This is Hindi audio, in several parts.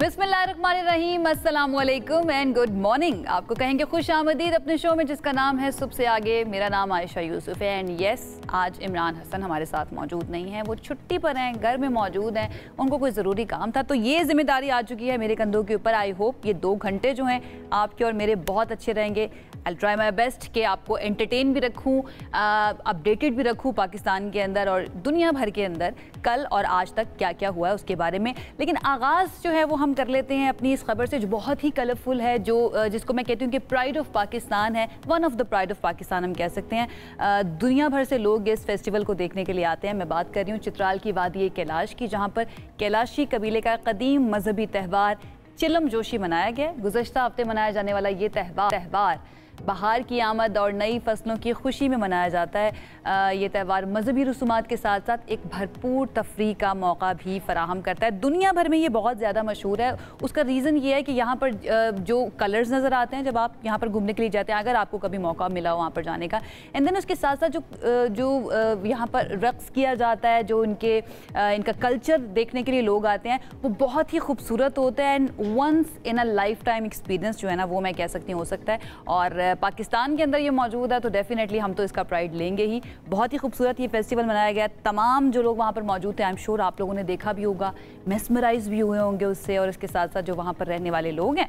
बिस्मिल्लाहिर्रहमानिर्रहीम, अस्सलाम वालेकुम एंड गुड मॉर्निंग। आपको कहेंगे खुश आमदीद अपने शो में जिसका नाम है सुबह से आगे। मेरा नाम आयशा यूसुफ है एंड यस, आज इमरान हसन हमारे साथ मौजूद नहीं है, वो छुट्टी पर हैं, घर में मौजूद हैं, उनको कोई ज़रूरी काम था, तो ये जिम्मेदारी आ चुकी है मेरे कंधों के ऊपर। आई होप ये 2 घंटे जो हैं आपके और मेरे बहुत अच्छे रहेंगे। आई ट्राई माई बेस्ट कि आपको एंटरटेन भी रखूँ, अपडेटेड भी रखूँ पाकिस्तान के अंदर और दुनिया भर के अंदर कल और आज तक क्या क्या हुआ है उसके बारे में। लेकिन आगाज़ जो है वो हम कर लेते हैं अपनी इस खबर से जो बहुत ही कलरफुल है, जो जिसको मैं कहती हूँ कि प्राइड ऑफ पाकिस्तान है, one of the pride of Pakistan हम कह सकते हैं। दुनिया भर से लोग इस फेस्टिवल को देखने के लिए आते हैं। मैं बात कर रही हूँ चित्राल की वादी कैलाश की, जहाँ पर कैलाशी कबीले का कदीम मजहबी त्यौहार चिलम जोशी मनाया गया। गुज़श्ता हफ्ते मनाया जाने वाला ये त्यौहार बहार की आमद और नई फसलों की खुशी में मनाया जाता है। ये त्यौहार मजहबी रसूमात के साथ साथ एक भरपूर तफरीह का मौका भी फराहम करता है। दुनिया भर में ये बहुत ज़्यादा मशहूर है। उसका रीज़न ये है कि यहाँ पर जो कलर्स नज़र आते हैं जब आप यहाँ पर घूमने के लिए जाते हैं, अगर आपको कभी मौका मिला हो वहाँ पर जाने का, एंड देन उसके साथ साथ जो यहाँ पर रक़्स किया जाता है, जो इनका कल्चर देखने के लिए लोग आते हैं, वो बहुत ही खूबसूरत होता है and once in a lifetime experience जो है ना, वो मैं कह सकती हूँ हो सकता है। और पाकिस्तान के अंदर ये मौजूद है तो डेफिनेटली हम तो इसका प्राइड लेंगे ही। बहुत ही खूबसूरत ये फेस्टिवल मनाया गया। तमाम जो लोग वहाँ पर मौजूद थे, आई एम श्योर आप लोगों ने देखा भी होगा, मेस्मराइज भी हुए होंगे उससे, और इसके साथ साथ जो वहाँ पर रहने वाले लोग हैं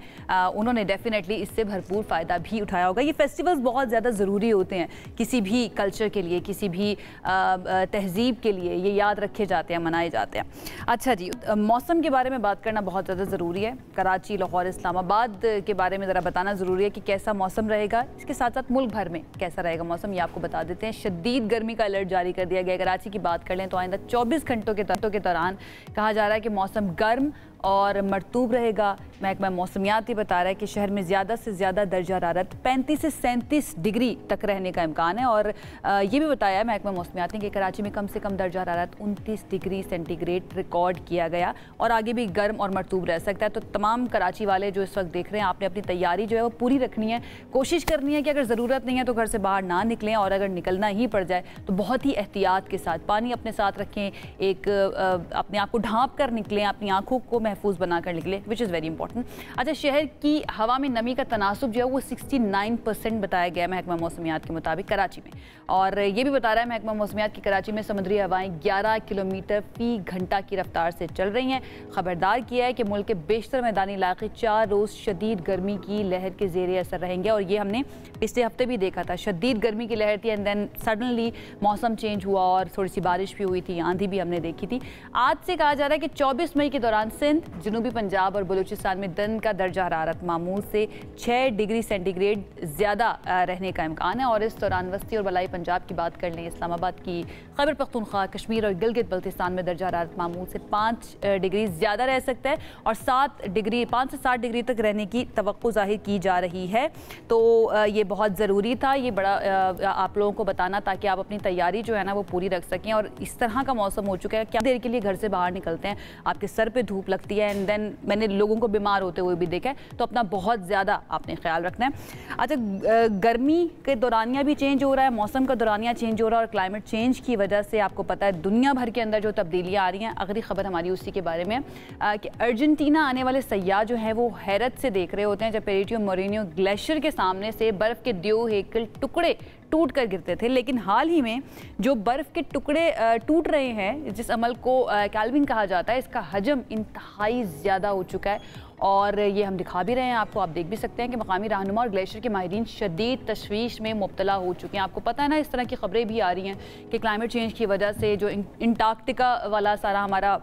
उन्होंने डेफिनेटली इससे भरपूर फ़ायदा भी उठाया होगा। ये फेस्टिवल्स बहुत ज़्यादा ज़रूरी होते हैं किसी भी कल्चर के लिए, किसी भी तहजीब के लिए, ये याद रखे जाते हैं, मनाए जाते हैं। अच्छा जी, मौसम के बारे में बात करना बहुत ज़्यादा ज़रूरी है। कराची, लाहौर, इस्लामाबाद के बारे में ज़रा बताना ज़रूरी है कि कैसा मौसम रहेगा। इसके साथ साथ मुल्क भर में कैसा रहेगा मौसम, ये आपको बता देते हैं। शदीद गर्मी का अलर्ट जारी कर दिया गया। कराची की बात कर लें तो आइंदा 24 घंटों के दौरान कहा जा रहा है कि मौसम गर्म और मरतूब रहेगा। महकमा मौसमियात ही बता रहा है कि शहर में ज़्यादा से ज़्यादा दर्जा हरारत 35 से 37 डिग्री तक रहने का इम्कान है। और ये भी बताया है महकमा मौसमियात ने कि कराची में कम से कम दर्जा हरारत 29 डिग्री सेंटीग्रेड रिकॉर्ड किया गया और आगे भी गर्म और मरतूब रह सकता है। तो तमाम कराची वाले जो इस वक्त देख रहे हैं, आपने अपनी तैयारी जो है वो पूरी रखनी है। कोशिश करनी है कि अगर ज़रूरत नहीं है तो घर से बाहर ना निकलें, और अगर निकलना ही पड़ जाए तो बहुत ही एहतियात के साथ पानी अपने साथ रखें, एक अपने आप को ढाँप कर निकलें, अपनी आँखों को महफूज बनाकर निकले, विच इज़ वेरी इंपॉर्टेंट। अच्छा, शहर की हवा में नमी का तनासुब जो है वो 69% बताया गया है महकमा मौसमियात के मुताबिक कराची में। और ये भी बता रहा है महकमा मौसमियात की कराची में समुद्री हवाएं 11 किलोमीटर फी घंटा की रफ्तार से चल रही हैं। खबरदार किया है कि मुल्क के बेशतर मैदानी इलाके 4 रोज़ शदीद गर्मी की लहर के ज़ेरे असर रहेंगे। और ये हमने पिछले हफ्ते भी देखा था, शदीद गर्मी की लहर थी एंड देन सडनली मौसम चेंज हुआ और थोड़ी सी बारिश भी हुई थी, आंधी भी हमने देखी थी। आज से कहा जा रहा है कि 24 मई के दौरान सिंध, जनूबी पंजाब और बलूचिस्तान में दिन का दर्जा हरारत मामूल से 6 डिग्री सेंटीग्रेड ज़्यादा रहने का इम्कान है। और इस दौरान वस्ती और बलाई पंजाब की बात कर लें, इस्लामाबाद की, खैबर पख्तूनख्वा, कश्मीर और गिलगित बल्तिस्तान में दर्जा हरारत मामूल से 5 डिग्री ज़्यादा रह सकता है और 5 से 7 डिग्री तक रहने की तवक्को जाहिर की जा रही है। तो ये बहुत ज़रूरी था, ये बड़ा आप लोगों को बताना, ताकि आप अपनी तैयारी जो है ना वो पूरी रख सकें। और इस तरह का मौसम हो चुका है, क्या देर के लिए घर से बाहर निकलते हैं, आपके सर पे धूप लगती है एंड देन मैंने लोगों को बीमार होते हुए भी देखा है, तो अपना बहुत ज़्यादा आपने ख्याल रखना है। अच्छा, गर्मी के दौरानिया भी चेंज हो रहा है, मौसम का दौरानिया चेंज हो रहा है और क्लाइमेट चेंज की वजह से आपको पता है दुनिया भर के अंदर जो तब्दीलियाँ आ रही हैं। अगली खबर हमारी उसी के बारे में है कि अर्जेंटीना आने वाले सयाह जो हैं वो हैरत से देख रहे होते हैं जब पेरिटियो मोरिनियो ग्लेशियर के सामने से बर्फ़ के द्यो हेकल टुकड़े टूट कर गिरते थे। लेकिन हाल ही में जो बर्फ़ के टुकड़े टूट रहे हैं, जिस अमल को कैल्विंग कहा जाता है, इसका हजम इंतहाई ज़्यादा हो चुका है और ये हम दिखा भी रहे हैं आपको। आप देख भी सकते हैं कि मकामी रहनुमा और ग्लेशियर के माहिरीन शदीद तशवीश में मुब्तला हो चुके हैं। आपको पता है ना, इस तरह की खबरें भी आ रही हैं कि क्लाइमेट चेंज की वजह से जो अंटार्कटिका वाला सारा हमारा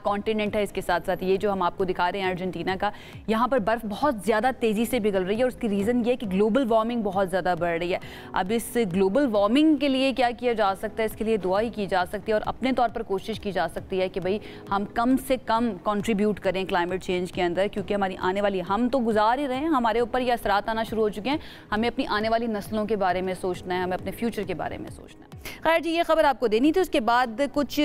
कॉन्टिनेंट है, इसके साथ साथ ये जो हम आपको दिखा रहे हैं अर्जेंटीना का, यहाँ पर बर्फ़ बहुत ज़्यादा तेज़ी से पिघल रही है और उसकी रीज़न ये है कि ग्लोबल वार्मिंग बहुत ज़्यादा बढ़ रही है। अब इस ग्लोबल वार्मिंग के लिए क्या किया जा सकता है, इसके लिए दुआ ही की जा सकती है और अपने तौर पर कोशिश की जा सकती है कि भाई हम कम से कम कंट्रीब्यूट करें क्लाइमेट चेंज के अंदर, क्योंकि हमारी आने वाली, हम तो गुजार ही रहे हैं, हमारे ऊपर ये असरात आना शुरू हो चुके हैं। हमें अपनी आने वाली नस्लों के बारे में सोचना है, हमें अपने फ्यूचर के बारे में सोचना है। खैर जी, ये खबर आपको देनी थी। उसके बाद कुछ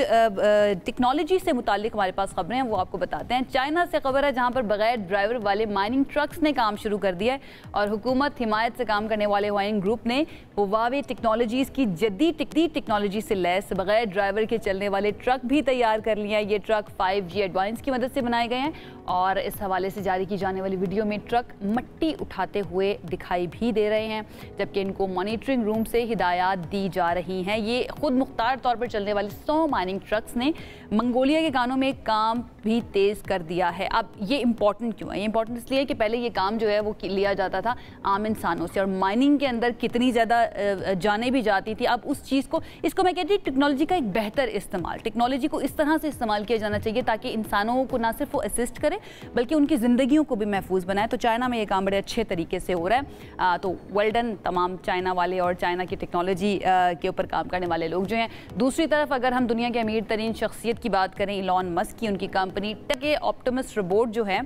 टेक्नोलॉजी से मुताल्लिक़ मुतालिक हमारे पास खबरें हैं, वो आपको बताते हैं। चाइना से खबर है जहां पर बगैर ड्राइवर वाले माइनिंग ट्रक्स ने काम शुरू कर दिया है और हुकूमत हिमायत से काम करने वाले माइनिंग ग्रुप ने हुआवे टेक्नोलॉजीज की जदीद टेक्नोलॉजी से लैस बगैर ड्राइवर के चलने वाले ट्रक भी तैयार कर लिए हैं। ये ट्रक 5G एडवांस की मदद से बनाए गए हैं और इस हवाले से जारी की जाने वाली वीडियो में ट्रक मट्टी उठाते हुए दिखाई भी दे रहे हैं, जबकि इनको मॉनिटरिंग रूम से हिदायत दी जा रही हैं। ये खुद मुख्तार तौर पर चलने वाले 100 माइनिंग ट्रक्स ने मंगोलिया के कानों में काम भी तेज़ कर दिया है। अब ये इंपॉर्टेंट क्यों है? ये इंपॉर्टेंट इसलिए कि पहले ये काम जो है वो लिया जाता था आम इंसानों से और माइनिंग के अंदर कितनी ज़्यादा जाने भी जाती थी। अब उस चीज़ को, इसको मैं कहती हूँ टेक्नोलॉजी का एक बेहतर इस्तेमाल, टेक्नोलॉजी को इस तरह से इस्तेमाल किया जाना चाहिए ताकि इंसानों को ना सिर्फ वो असिस्ट करे बल्कि उनकी ज़िंदगियों को भी महफूज बनाए। तो चाइना में ये काम बड़े अच्छे तरीके से हो रहा है। तो वेल डन तमाम चाइना वाले और चाइना की टेक्नोलॉजी के ऊपर काम करने वाले लोग जो हैं। दूसरी तरफ अगर हम दुनिया के अमीर तरीन शख्सियत की बात करें, इलॉन मस्क की, उनकी कंपनी के ऑप्टिमस रोबोट जो है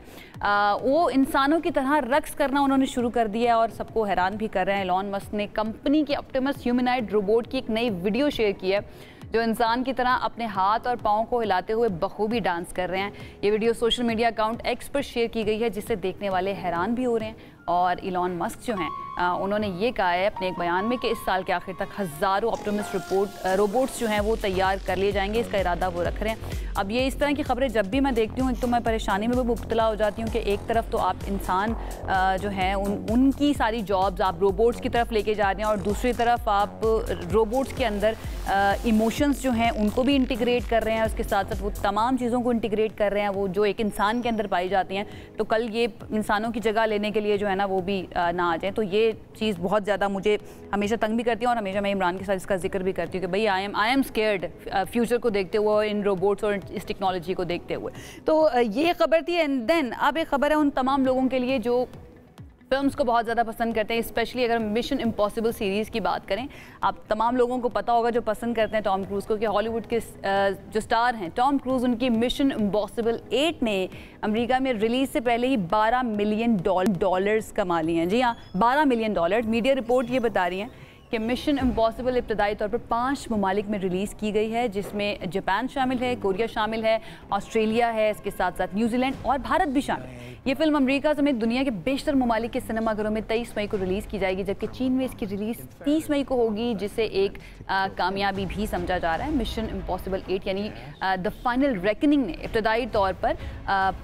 वो इंसानों की तरह रक्स करना उन्होंने शुरू कर दिया है और सबको हैरान भी कर रहे हैं। इलॉन मस्क ने कंपनी के ऑप्टिमस ह्यूमनॉइड रोबोट की एक नई वीडियो शेयर की है जो इंसान की तरह अपने हाथ और पाँव को हिलाते हुए बखूबी डांस कर रहे हैं। ये video social media account x पर शेयर की गई है जिसे देखने वाले हैरान भी हो रहे हैं। और इलॉन मस्क जो हैं उन्होंने ये कहा है अपने एक बयान में कि इस साल के आखिर तक हज़ारों ऑप्टिमस रोबोट्स जो हैं वो तैयार कर लिए जाएंगे, इसका इरादा वो रख रहे हैं। अब ये इस तरह की खबरें जब भी मैं देखती हूँ तो मैं परेशानी में भी मुब्तला हो जाती हूँ कि एक तरफ तो आप इंसान जो हैं उनकी सारी जॉब्स आप रोबोट्स की तरफ लेके जा रहे हैं और दूसरी तरफ आप रोबोट्स के अंदर इमोशंस जो हैं उनको भी इंटीग्रेट कर रहे हैं, उसके साथ साथ वो तमाम चीज़ों को इंटीग्रेट कर रहे हैं वो जो एक इंसान के अंदर पाई जाती हैं। तो कल ये इंसानों की जगह लेने के लिए जो है ना वो भी ना आ जाए। तो ये चीज़ बहुत ज़्यादा मुझे हमेशा तंग भी करती है और हमेशा मैं इमरान के साथ इसका जिक्र भी करती हूँ कि भाई आई एम स्केयर्ड फ्यूचर को देखते हुए और इन रोबोट्स और इस टेक्नोलॉजी को देखते हुए। तो ये खबर थी। एंड देन अब एक खबर है उन तमाम लोगों के लिए जो फिल्म्स को बहुत ज़्यादा पसंद करते हैं, स्पेशली अगर मिशन इम्पॉसिबल सीरीज़ की बात करें। आप तमाम लोगों को पता होगा जो पसंद करते हैं टॉम क्रूज़ को कि हॉलीवुड के जो स्टार हैं टॉम क्रूज़, उनकी मिशन इम्पॉसिबल 8 ने अमेरिका में रिलीज़ से पहले ही $12 मिलियन कमा लिए हैं। जी हाँ, $12 मिलियन। मीडिया रिपोर्ट ये बता रही हैं कि मिशन इम्पॉसिबल इब्तदाई तौर पर 5 ममालिक में रिलीज़ की गई है जिसमें जापान शामिल है, कोरिया शामिल है, ऑस्ट्रेलिया है, इसके साथ साथ न्यूजीलैंड और भारत भी शामिल है। ये फिल्म अमेरिका समेत दुनिया के बेशतर ममालिक के सिनेमाघरों में 23 मई को रिलीज़ की जाएगी, जबकि चीन में इसकी रिलीज़ 30 मई को होगी, जिसे एक कामयाबी भी समझा जा रहा है। मिशन इम्पॉसिबल 8 यानी द फाइनल रेकनिंग ने इब्तदाई तौर पर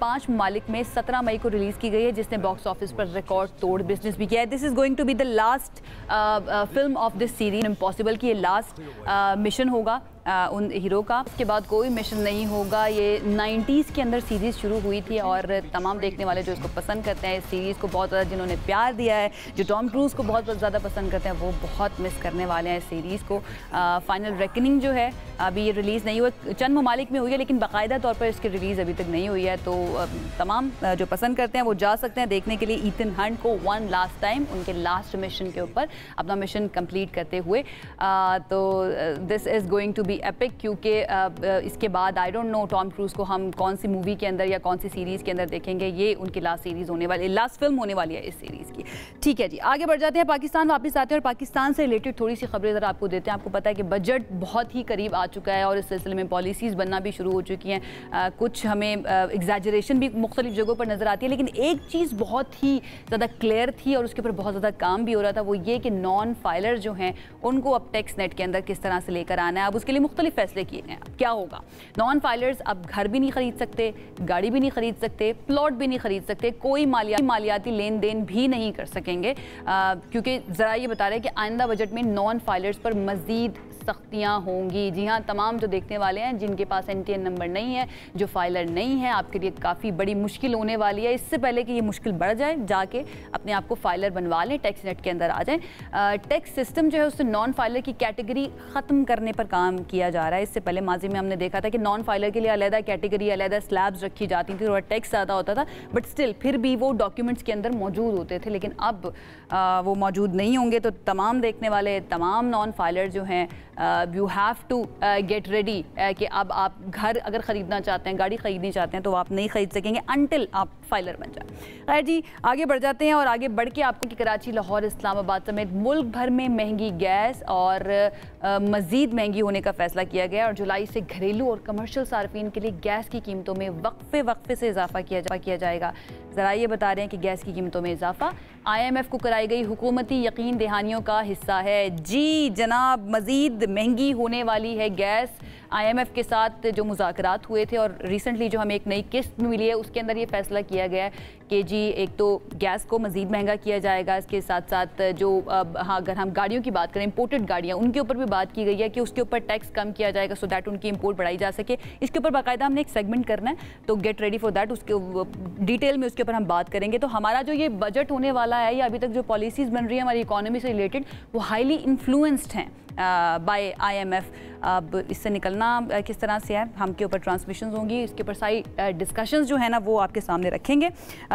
5 ममालिक में 17 मई को रिलीज़ की गई है जिसने बॉक्स ऑफिस पर रिकॉर्ड तोड़ बिजनेस भी किया है। This is going to be the last film of this series. Impossible की ये लास्ट मिशन होगा उन हीरो का, उसके बाद कोई मिशन नहीं होगा। ये 90s के अंदर सीरीज़ शुरू हुई थी और तमाम देखने वाले जो इसको पसंद करते हैं, इस सीरीज़ को बहुत ज़्यादा जिन्होंने प्यार दिया है, जो टॉम क्रूज़ को बहुत ज़्यादा पसंद करते हैं, वो बहुत मिस करने वाले हैं इस सीरीज़ को। फाइनल रेकनिंग जो है अभी ये रिलीज़ नहीं हुआ, चंद ममालिक में हुई है लेकिन बाकायदा तौर पर इसकी रिलीज़ अभी तक नहीं हुई है। तो तमाम जो पसंद करते हैं वो जा सकते हैं देखने के लिए ईथन हंट को वन लास्ट टाइम उनके लास्ट मिशन के ऊपर अपना मिशन कंप्लीट करते हुए। तो this is going to be epic क्योंकि इसके बाद I don't know Tom Cruise को हम कौन सी मूवी के अंदर या कौन सी सीरीज़ के अंदर देखेंगे। ये उनकी लास्ट सीरीज़ होने वाली, लास्ट फिल्म होने वाली है इस सीरीज़ की। ठीक है जी, आगे बढ़ जाते हैं। पाकिस्तान वापस आते हैं और पाकिस्तान से रिलेटेड थोड़ी सी खबरें ज़रा आपको देते हैं। आपको पता है कि बजट बहुत ही करीब आ चुका है और इस सिलसिले में पॉलिसीज़ बनना भी शुरू हो चुकी हैं। कुछ हमें एग्जैजरेशन भी मुख्तलिफ जगहों पर नज़र आती है, लेकिन एक चीज़ बहुत ही ज़्यादा क्लियर थी और उसके ऊपर बहुत ज़्यादा काम भी हो रहा था, वो ये कि नॉन फाइलर जो हैं उनको अब टैक्स नेट के अंदर किस तरह से लेकर आना है। अब उसके लिए मुख्तलिफ फैसले किए गए। क्या होगा? नॉन फाइलर्स अब घर भी नहीं खरीद सकते, गाड़ी भी नहीं खरीद सकते, प्लॉट भी नहीं खरीद सकते, कोई मालियाती लेन देन भी नहीं कर सकेंगे, क्योंकि ज़रा ये बता रहे हैं कि आइंदा बजट में नॉन फाइलर्स पर मज़ीद सख्तियाँ होंगी। जी हाँ, तमाम जो देखने वाले हैं जिनके पास NTN नंबर नहीं है, जो फाइलर नहीं है, आपके लिए काफ़ी बड़ी मुश्किल होने वाली है। इससे पहले कि ये मुश्किल बढ़ जाए, जाके अपने आप को फाइलर बनवा लें, टैक्स नेट के अंदर आ जाएं। टैक्स सिस्टम जो है उससे नॉन फाइलर की कैटेगरी ख़त्म करने पर काम किया जा रहा है। इससे पहले माजी में हमने देखा था कि नॉन फाइलर के लिए अलहदा कैटेगरी, अलहदा स्लैब्स रखी जाती थी, थोड़ा टैक्स ज़्यादा होता था, बट स्टिल फिर भी वो डॉक्यूमेंट्स के अंदर मौजूद होते थे। लेकिन अब वो मौजूद नहीं होंगे, तो तमाम देखने वाले, तमाम नॉन फाइलर जो हैं you have to get ready कि अब आप घर अगर ख़रीदना चाहते हैं, गाड़ी ख़रीदनी चाहते हैं तो आप नहीं ख़रीद सकेंगे अनटिल आप फाइलर बन जाए। खैर जी, आगे बढ़ जाते हैं और आगे बढ़ के आपको कि कराची, लाहौर, इस्लामाबाद समेत मुल्क भर में महंगी गैस और मज़ीद महंगी होने का फ़ैसला किया गया और जुलाई से घरेलू और कमर्शियल सार्फिन के लिए गैस की कीमतों में वक्फे से इजाफा किया जाएगा। ज़रा ये बता रहे हैं कि गैस की कीमतों में इजाफा IMF को कराई गई हुकूमती यकीन दहानियों का हिस्सा है। जी जनाब, मज़ीद महंगी होने वाली है गैस। IMF के साथ जो मुज़ाकरात हुए थे और रिसेंटली जो हमें एक नई किस्त मिली है उसके अंदर ये फैसला किया गया है कि जी एक तो गैस को मज़ीद महंगा किया जाएगा, इसके साथ साथ जो हाँ अगर हम गाड़ियों की बात करें, इंपोर्टेड गाड़ियाँ, उनके ऊपर भी बात की गई है कि उसके ऊपर टैक्स कम किया जाएगा सो दैट उनकी इंपोर्ट बढ़ाई जा सके। इसके ऊपर बाकायदा हमने एक सेगमेंट करना है, तो गेट रेडी फॉर दैट, उसके डिटेल में उसके ऊपर हम बात करेंगे। तो हमारा जो ये बजट होने वाला है या अभी तक जो पॉलिसीज़ बन रही है हमारी इकॉनमी से रिलेटेड, वो हाईली इन्फ्लुएंस्ड हैं बाय IMF। अब इससे निकलना किस तरह से है, हम के ऊपर ट्रांसमिशंस होंगी, इसके ऊपर सारी डिस्कशंस जो है ना वो आपके सामने रखेंगे।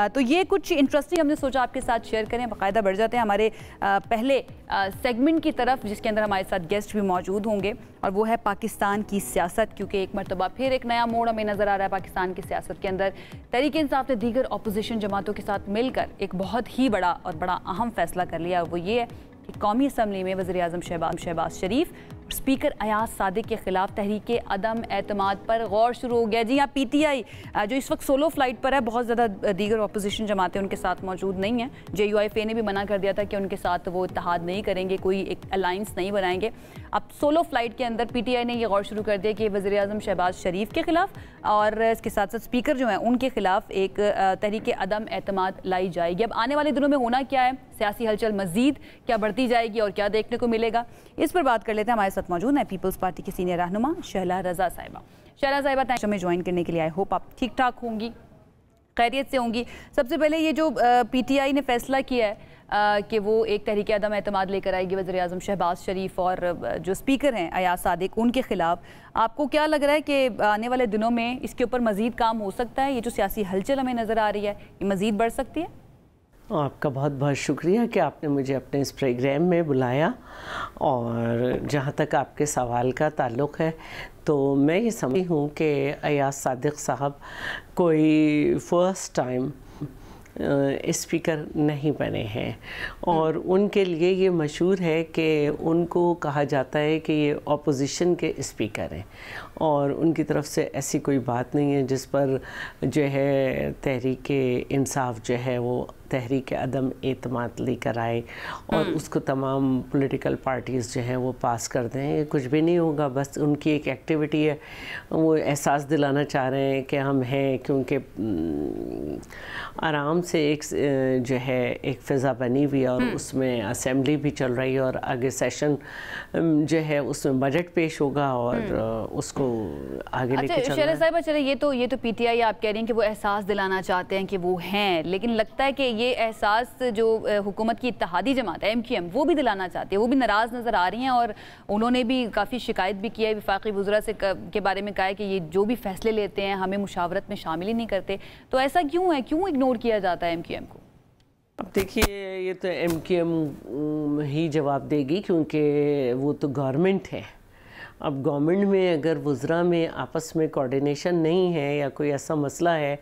तो ये कुछ इंटरेस्टिंग हमने सोचा आपके साथ शेयर करें। बाकायदा बढ़ जाते हैं हमारे पहले सेगमेंट की तरफ, जिसके अंदर हमारे साथ गेस्ट भी मौजूद होंगे और वो है पाकिस्तान की सियासत, क्योंकि एक मरतबा फिर एक नया मोड़ हमें नज़र आ रहा है पाकिस्तान की सियासत के अंदर। तहरीक इंसाफ ने दीगर अपोजिशन जमातों के साथ मिलकर एक बहुत ही बड़ा और बड़ा अहम फैसला कर लिया, और वो ये है कि कौमी असम्बली में वज़ीर-ए-आज़म शहबाज शरीफ और स्पीकर अयाज सादिक के खिलाफ तहरीक अदम एतमाद पर गौर शुरू हो गया। जी हाँ, PTI जो इस वक्त सोलो फ्लाइट पर है, बहुत ज़्यादा दीगर अपोजिशन जमातें उनके साथ मौजूद नहीं हैं। JUIFA ने भी मना कर दिया था कि उनके साथ वो इत्तेहाद नहीं करेंगे, कोई एक अलाइंस नहीं बनाएंगे। अब सोलो फ्लाइट के अंदर PTI ने यह गौर शुरू कर दिया कि वज़ीर-ए-आज़म शहबाज शरीफ के खिलाफ और इसके साथ साथ स्पीकर जो हैं उनके खिलाफ एक तहरीक अदम एतमाद लाई जाएगी। अब आने वाले दिनों में होना क्या है, सियासी हलचल मज़ीद क्या बढ़ती जाएगी और क्या देखने को मिलेगा, इस पर बात कर लेते हैं। हमारे साथ मौजूद है पीपल्स पार्टी की सीनियर रहनुमा शहला रज़ा साहिबा। शहला साहिबा, थैंक यू में ज्वाइन करने के लिए। आई होप आप ठीक ठाक होंगी, खैरियत से होंगी। सबसे पहले ये जो PTI ने फैसला किया है कि वो एक तहरीक अदम एतमाद लेकर आएगी वज़ीर-ए-आज़म शहबाज शरीफ और जो स्पीकर हैं अयाज सादिक, उनके खिलाफ, आपको क्या लग रहा है कि आने वाले दिनों में इसके ऊपर मज़ीद काम हो सकता है? ये जो सियासी हलचल हमें नज़र आ रही है, ये मज़ीद बढ़ सकती है? आपका बहुत बहुत शुक्रिया कि आपने मुझे अपने इस प्रोग्राम में बुलाया। और जहाँ तक आपके सवाल का ताल्लुक़ है, तो मैं ये समझती हूँ कि अयाज सादिक साहब कोई फ़र्स्ट टाइम स्पीकर नहीं बने हैं और उनके लिए ये मशहूर है कि उनको कहा जाता है कि ये अपोजिशन के स्पीकर हैं और उनकी तरफ से ऐसी कोई बात नहीं है जिस पर जो है तहरीक इंसाफ जो है वो तहरीक अदम एतमाद लेकर आए और उसको तमाम पॉलिटिकल पार्टीज़ जो हैं वो पास कर दें। ये कुछ भी नहीं होगा, बस उनकी एक एक्टिविटी है, वो एहसास दिलाना चाह रहे हैं कि हम हैं, क्योंकि आराम से एक जो है एक फ़िज़ा बनी हुई है और उसमें असेंबली भी चल रही है और आगे सेशन जो है उसमें बजट पेश होगा और उसको आगे लेके चलना है। शहला साहिबा, चले ये तो PTI आप कह रही हैं कि वो एहसास दिलाना चाहते हैं कि वो हैं, लेकिन लगता है कि ये एहसास जो हुकूमत की इत्तेहादी जमात है MQM वो भी दिलाना चाहती है, वो भी नाराज़ नज़र आ रही हैं और उन्होंने भी काफ़ी शिकायत भी की है वफाकी वज़रा से के बारे में, कहा है कि ये जो भी फैसले लेते हैं हमें मुशावरत में शामिल ही नहीं करते। तो ऐसा क्यों है, क्यों इग्नोर किया जाता है MQM को? अब देखिए, ये तो MQM ही जवाब देगी क्योंकि वो तो गवर्नमेंट है। अब गवर्नमेंट में अगर वज़रा में आपस में कोऑर्डिनेशन नहीं है या कोई ऐसा मसला है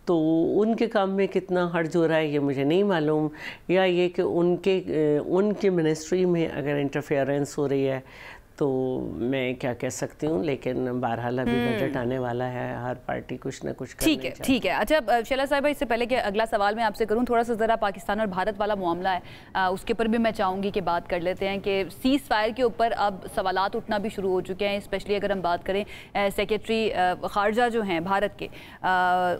तो उनके काम में कितना हर्ज हो रहा है ये मुझे नहीं मालूम, या ये कि उनके मिनिस्ट्री में अगर इंटरफेरेंस हो रही है तो मैं क्या कह सकती हूँ। लेकिन बहरहाल अभी बजट आने वाला है, हर पार्टी कुछ ना कुछ ठीक है। अच्छा शहला साहिबा, इससे पहले कि अगला सवाल मैं आपसे करूँ, थोड़ा सा ज़रा पाकिस्तान और भारत वाला मामला है उसके ऊपर भी मैं चाहूँगी कि बात कर लेते हैं कि सीज़ फायर के ऊपर अब सवालात उठना भी शुरू हो चुके हैं। स्पेशली अगर हम बात करें सेक्रेटरी ख़ारजा जो हैं भारत के,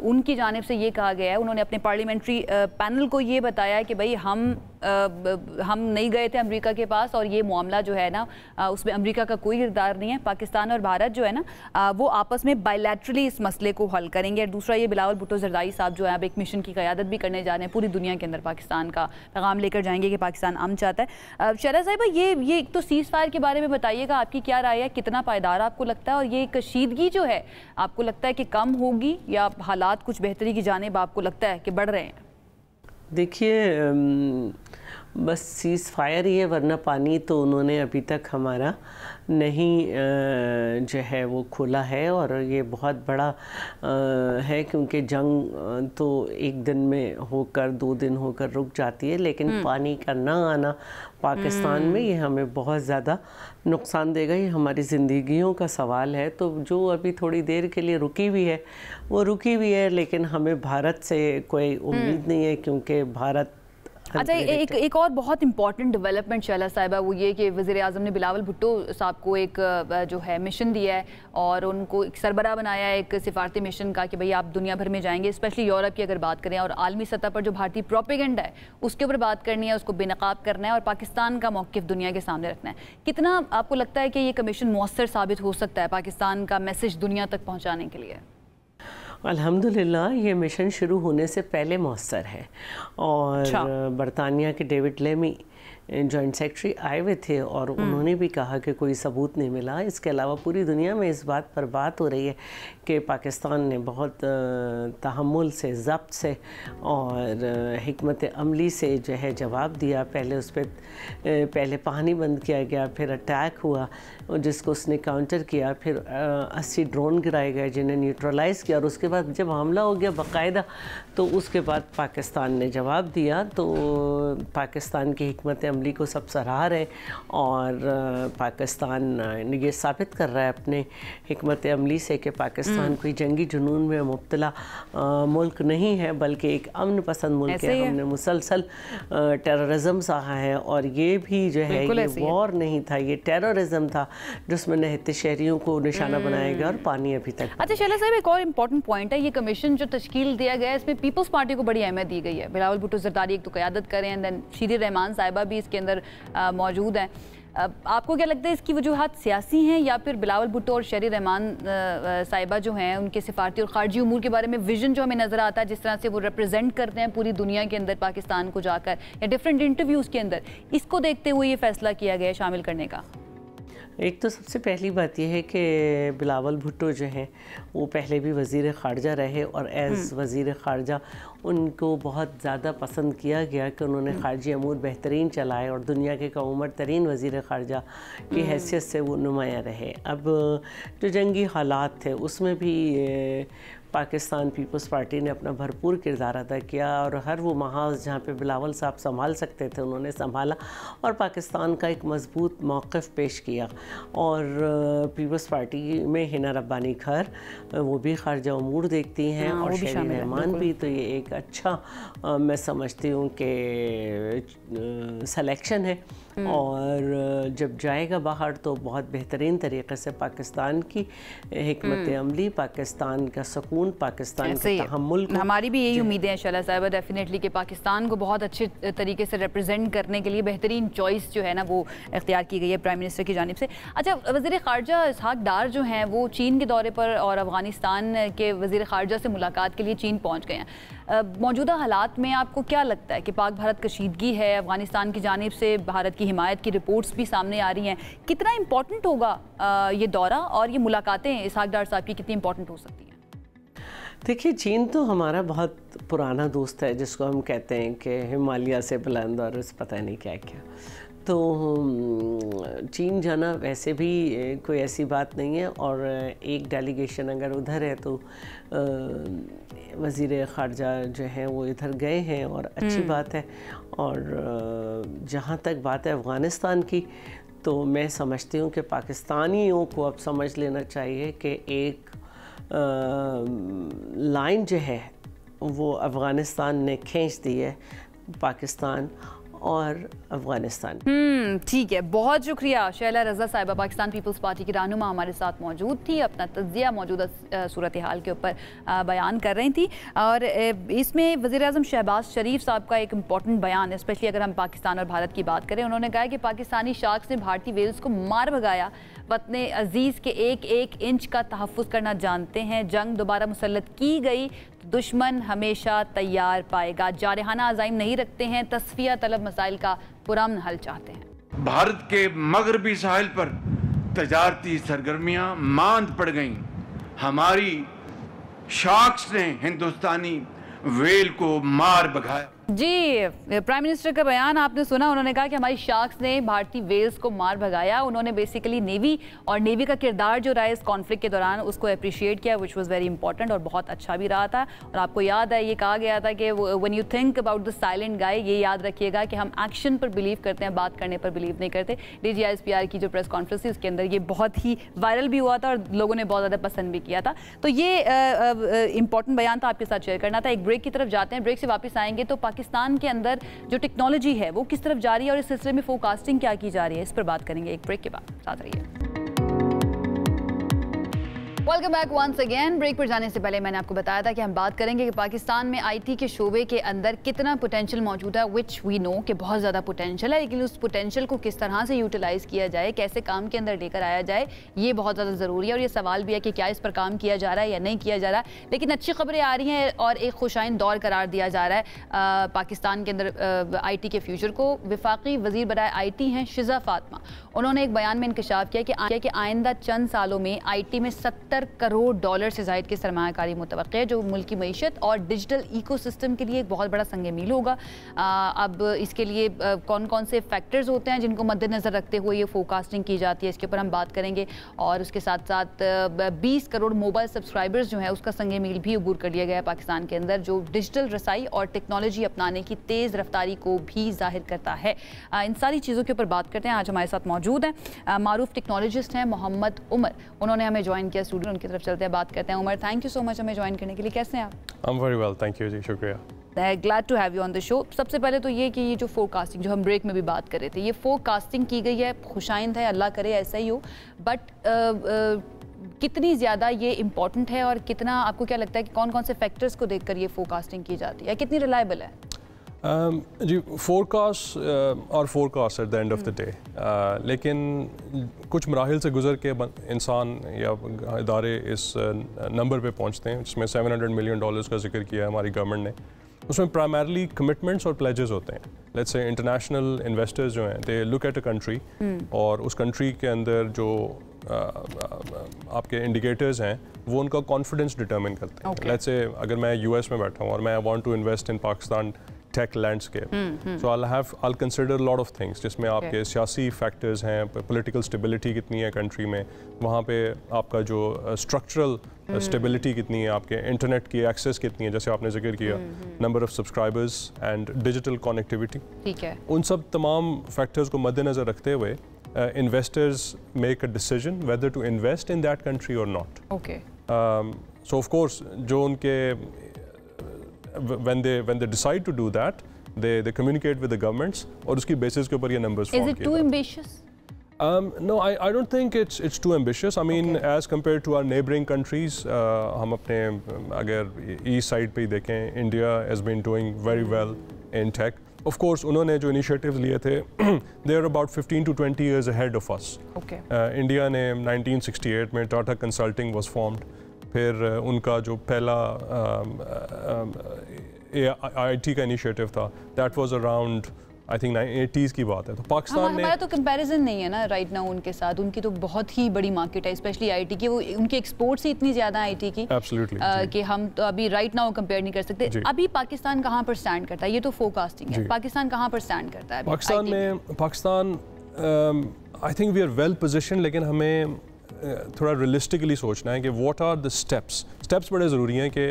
उनकी जानिब से ये कहा गया है, उन्होंने अपने पार्लियामेंट्री पैनल को ये बताया है कि भाई हम नहीं गए थे अमेरिका के पास और ये मामला जो है ना उसमें अमेरिका का कोई किरदार नहीं है। पाकिस्तान और भारत जो है ना वो आपस में बायलैटरली इस मसले को हल करेंगे। दूसरा, ये बिलावल भुट्टो ज़रदारी साहब जो है अब एक मिशन की क़यादत भी करने जा रहे हैं, पूरी दुनिया के अंदर पाकिस्तान का पैगाम लेकर जाएंगे कि पाकिस्तान अमन चाहता है। शहला साहिबा, ये एक तो सीज़ फायर के बारे में बताइएगा, आपकी क्या राय है, कितना पायदार आपको लगता है और ये कशीदगी जो है आपको लगता है कि कम होगी या हालात कुछ बेहतरी की जानिब आपको लगता है कि बढ़ रहे हैं? देखिए, बस सीज़ फायर ही है, वरना पानी तो उन्होंने अभी तक हमारा नहीं जो है वो खोला है। और ये बहुत बड़ा है, क्योंकि जंग तो एक दिन में होकर 2 दिन होकर रुक जाती है, लेकिन पानी का ना आना पाकिस्तान में ये हमें बहुत ज़्यादा नुकसान देगा। ये हमारी ज़िंदगियों का सवाल है। तो जो अभी थोड़ी देर के लिए रुकी हुई है वो रुकी हुई है, लेकिन हमें भारत से कोई उम्मीद नहीं है, क्योंकि भारत अच्छा, एक और बहुत इंपॉर्टेंट डेवलपमेंट शैला साहिबा वो ये कि वज़ीर आज़म ने बिलावल भुट्टो साहब को एक जो है मिशन दिया है और उनको एक सरबराह बनाया है एक सिफारती मिशन का कि भाई आप दुनिया भर में जाएंगे, स्पेशली यूरोप की अगर बात करें, और आलमी सतह पर जो भारतीय प्रोपेगेंडा है उसके ऊपर बात करनी है, उसको बेनकाब करना है और पाकिस्तान का मौक़िफ़ दुनिया के सामने रखना है। कितना आपको लगता है कि ये कमीशन मौसर साबित हो सकता है पाकिस्तान का मैसेज दुनिया तक पहुँचाने के लिए? अल्हम्दुलिल्लाह ये मिशन शुरू होने से पहले मौसर है। और बरतानिया के डेविड लेमी जॉइंट सेक्रेटरी आए हुए थे और उन्होंने भी कहा कि कोई सबूत नहीं मिला। इसके अलावा पूरी दुनिया में इस बात पर बात हो रही है कि पाकिस्तान ने बहुत तहम्मुल से, ज़ब्त से और हिकमत अमली से जो है जवाब दिया। पहले उस पर पहले पानी बंद किया गया, फिर अटैक हुआ और जिसको उसने काउंटर किया, फिर 80 ड्रोन गिराए गए जिन्हें न्यूट्रलाइज़ किया, और उसके बाद जब हमला हो गया बाकायदा तो उसके बाद पाकिस्तान ने जवाब दिया। तो पाकिस्तान की हिकमत अमली को सब सराह रहे और पाकिस्तान ये साबित कर रहा है अपने हिकमत अमली से कि पाकिस्तान कोई जंगी जुनून में मुब्तला मुल्क नहीं है, बल्कि एक अमन पसंद मुल्क है। हमने मुसलसल टेररिज्म सहा है और ये भी जो है ये वॉर नहीं था, ये टेररिज्म था जिसमें निहत्त शहरियों को निशाना बनाया गया और पानी अभी तक। अच्छा शैला साहब, एक और इम्पॉर्टेंट पॉइंट है, ये कमीशन जो तश्कील दिया गया है इसमें पीपल्स पार्टी को बड़ी अहमियत दी गई है। बिलावल भुट्टो ज़रदारी एक तो क़यादत करें एंड देन शीरी रहमान साहिबा भी इसके अंदर मौजूद हैं। आपको क्या लगता है इसकी वजूहात सियासी हैं या फिर बिलावल भुट्टो और शेरी रहमान साहिबा जो हैं उनके सिफारती और ख़ारजी उमूर के बारे में विजन जो हमें नज़र आता है, जिस तरह से वो रिप्रेजेंट करते हैं पूरी दुनिया के अंदर पाकिस्तान को जाकर या डिफरेंट इंटरव्यूज़ के अंदर, इसको देखते हुए ये फैसला किया गया है शामिल करने का? एक तो सबसे पहली बात यह है कि बिलावल भुट्टो जो हैं वो पहले भी वज़ीर ख़ारजा रहे और एज़ वज़ीर ख़ारजा उनको बहुत ज़्यादा पसंद किया गया कि उन्होंने ख़ारजी अमूर बेहतरीन चलाए और दुनिया के कौमर तरीन वज़ीर ख़ारजा की हैसियत से वो नुमायाँ रहे। अब जो जंगी हालात थे उसमें भी पाकिस्तान पीपल्स पार्टी ने अपना भरपूर किरदार अदा किया और हर वो महाज जहाँ पे बिलावल साहब संभाल सकते थे उन्होंने संभाला और पाकिस्तान का एक मजबूत मौक़िफ़ पेश किया। और पीपल्स पार्टी में हिना रब्बानी खैर वो भी ख़ारजा उमूर देखती हैं और शेरी रहमान भी, तो ये एक अच्छा मैं समझती हूँ कि सलेक्शन है। और जब जाएगा बाहर तो बहुत बेहतरीन तरीक़े से पाकिस्तान की हिकमत अमली, पाकिस्तान का सुकून, पाकिस्तान के तहम्मुल, हमारी भी यही उम्मीदें हैं शैला साहिबा डेफिनेटली कि पाकिस्तान को बहुत अच्छे तरीके से रिप्रेजेंट करने के लिए बेहतरीन चॉइस जो है ना वो इख्तियार की गई है प्राइम मिनिस्टर की जानिब से। अच्छा, वज़ीर ख़ारजा इसहाक डार जो हैं वो चीन के दौरे पर और अफ़गानिस्तान के वज़ीर ख़ारजा से मुलाकात के लिए चीन पहुँच गए हैं। मौजूदा हालात में आपको क्या लगता है कि पाक भारत कशीदगी है, अफ़गानिस्तान की जानिब से भारत की हिमायत की रिपोर्ट्स भी सामने आ रही हैं, कितना इम्पोर्टेंट होगा ये दौरा और ये मुलाकातें इसहाक डार साहब की कितनी इम्पोर्टेंट हो सकती हैं? देखिए, चीन तो हमारा बहुत पुराना दोस्त है जिसको हम कहते हैं कि हिमालय से बुलंद और उस पता नहीं क्या क्या। तो चीन जाना वैसे भी कोई ऐसी बात नहीं है और एक डेलीगेशन अगर उधर है तो वज़ीर ख़ारजा जो हैं वो इधर गए हैं और अच्छी बात है। और जहाँ तक बात है अफ़गानिस्तान की, तो मैं समझती हूँ कि पाकिस्तानियों को अब समझ लेना चाहिए कि एक लाइन जो है वो अफ़गानिस्तान ने खींच दी है, पाकिस्तान और अफ़गानिस्तान। ठीक है, बहुत शुक्रिया। शैला रज़ा साहिबा पाकिस्तान पीपल्स पार्टी की रहनुमा हमारे साथ मौजूद थी, अपना तज्ज़िया मौजूदा सूरत हाल के ऊपर बयान कर रही थी। और इसमें वज़ीर-ए-आज़म शहबाज शरीफ साहब का एक इम्पॉर्टेंट बयान है, स्पेशली अगर हम पाकिस्तान और भारत की बात करें। उन्होंने कहा कि पाकिस्तानी शाख्स ने भारतीय वेल्स को मार भगाया, वतन अजीज़ के एक एक इंच का तहफ़्फ़ुज़ करना जानते हैं। जंग दोबारा मुसल्लत की गई तो दुश्मन हमेशा तैयार पाएगा। जारहाना अज़ाइम नहीं रखते हैं, तस्फ़िया तलब मसाइल का पुरअमन हल चाहते हैं। भारत के मगरबी साहिल पर तजारती सरगर्मियां मांद पड़ गईं। हमारी शाख्स ने हिंदुस्तानी वेल को मार भगाया। जी, प्राइम मिनिस्टर का बयान आपने सुना। उन्होंने कहा कि हमारी शार्क्स ने भारतीय वेल्स को मार भगाया। उन्होंने बेसिकली नेवी और नेवी का किरदार जो रहा है इस कॉन्फ्लिक्ट के दौरान उसको अप्रिशिएट किया, विच वाज वेरी इंपॉर्टेंट और बहुत अच्छा भी रहा था। और आपको याद है ये कहा गया था कि when you think about the silent guy, ये याद रखिएगा कि हम एक्शन पर बिलीव करते हैं, बात करने पर बिलीव नहीं करते। DGISPR की जो प्रेस कॉन्फ्रेंस थी उसके अंदर ये बहुत ही वायरल भी हुआ था और लोगों ने बहुत ज़्यादा पसंद भी किया था। तो ये इंपॉर्टेंट बयान था, आपके साथ शेयर करना था। एक ब्रेक की तरफ जाते हैं, ब्रेक से वापस आएंगे तो पाकिस्तान के अंदर जो टेक्नोलॉजी है वो किस तरफ जा रही है और इस सिलसिले में फोरकास्टिंग क्या की जा रही है, इस पर बात करेंगे एक ब्रेक के बाद। साथ रहिए। Welcome back once again. Break पर जाने से पहले मैंने आपको बताया था कि हम बात करेंगे कि पाकिस्तान में IT के शोबे के अंदर कितना पोटेंशियल मौजूद है, विच वी नो कि बहुत ज़्यादा पोटेंशियल है, लेकिन उस पोटेंशियल को किस तरह से यूटिलाइज़ किया जाए, कैसे काम के अंदर लेकर आया जाए, ये बहुत ज़्यादा ज़रूरी है। और ये सवाल भी है कि क्या इस पर काम किया जा रहा है या नहीं किया जा रहा है। लेकिन अच्छी खबरें आ रही हैं और एक खुशाइन दौर करार दिया जा रहा है पाकिस्तान के अंदर IT के फ्यूचर को। वफाकी वज़ीर बराए IT हैं शिज़ा फातिमा, उन्होंने एक बयान में इंकशाफ किया कि आइंदा चंद सालों में IT में $70 करोड़ से ज़ायद की सरमायाकारी मुतवक्किल है, जो मुल्क की मईशत और डिजिटल इकोसिस्टम के लिए एक बहुत बड़ा संग मील होगा। अब इसके लिए कौन कौन से फैक्टर्स होते हैं जिनको मद्देनज़र रखते हुए ये फोरकास्टिंग की जाती है, इसके ऊपर हम बात करेंगे। और उसके साथ साथ 20 करोड़ मोबाइल सब्सक्राइबर्स जो है उसका संग मील भी अबूर कर लिया गया है पाकिस्तान के अंदर, जो डिजिटल रसाई और टेक्नोलॉजी अपनाने की तेज़ रफ्तारी को भी जाहिर करता है। इन सारी चीज़ों के ऊपर बात करते हैं। आज हमारे साथ मौजूद हैं मारूफ टेक्नोलॉजिस्ट हैं मोहम्मद उमर, उन्होंने हमें ज्वाइन किया स्टूडियो। उनकी तरफ चलते हैं, बात करते हैं। Umar, thank you so much हमें ज्वाइन करने के लिए। कैसे हैं आप? I'm very well, thank you जी, शुक्रिया। Glad to have you on the show. सबसे पहले तो ये कि ये जो फोरकास्टिंग, जो हम ब्रेक में भी बात कर रहे थे, ये फोरकास्टिंग की गई है, खुशाइंद है, अल्लाह करे ऐसा ही हो, बट कितनी ज़्यादा ये इंपॉर्टेंट है और कितना आपको क्या लगता है कि कौन कौन से फैक्टर्स को देखकर ये फोरकास्टिंग की जाती है, कितनी रिलायबल है? जी, फोरकास्ट और forecast at the end of the day, लेकिन कुछ मराहिल से गुजर के इंसान या इदारे इस नंबर पे पहुंचते हैं जिसमें $700 मिलियन का जिक्र किया है हमारी गवर्नमेंट ने। उसमें प्राइमरली कमिटमेंट्स और प्लेजेस होते हैं। लेट्स से इंटरनेशनल इन्वेस्टर्स जो हैं, they look at a country और उस कंट्री के अंदर जो आपके इंडिकेटर्स हैं वो उनका कॉन्फिडेंस डिटर्मिन करते हैं। लेट्स से अगर मैं US में बैठा हूँ और मैं want to invest in Pakistan tech landscape, so I'll consider a lot of things, जिसमें आपके सियासी फैक्टर्स हैं, पॉलिटिकल स्टेबिलिटी कितनी है कंट्री में, वहाँ पे आपका जो स्ट्रक्चरल स्टेबिलिटी कितनी है, आपके इंटरनेट की एक्सेस कितनी है, जैसे आपने जिक्र किया, number of subscribers and digital connectivity, ठीक है, उन सब तमाम फैक्टर्स को मद्देनज़र रखते हुए investors make a decision whether to invest in that country और not. Okay, so of course जो उनके when they decide to do that, they communicate with the governments और उसकी basis के ऊपर ये numbers form किए। Is it too ambitious? No, I don't think it's too ambitious. I mean, as compared to our neighboring countries, हम अपने अगर east side पे ही देखें, India has been doing very well in tech. Of course, उन्होंने जो initiatives लिए थे, they are about 15 to 20 years ahead of us. Okay. India ने 1968 में Tata Consulting was formed. फिर उनका जो पहला IT का इनिशिएटिव था, that was around I think 80s की बात है। तो पाकिस्तान में हमारा तो कंपैरिजन नहीं है ना राइट नाउ उनके साथ, उनकी तो बहुत ही बड़ी मार्केट है स्पेशली IT की, वो उनके एक्सपोर्ट्स ही इतनी ज़्यादा IT की कि हम तो अभी राइट नाउ कंपेयर नहीं कर सकते। अभी पाकिस्तान कहाँ पर स्टैंड करता है, ये तो फोरकास्टिंग है, पाकिस्तान कहाँ पर स्टैंड करता है? Pakistan I think we are well position, लेकिन हमें थोड़ा रियलिस्टिकली सोचना है कि व्हाट आर द स्टेप्स बड़े ज़रूरी हैं कि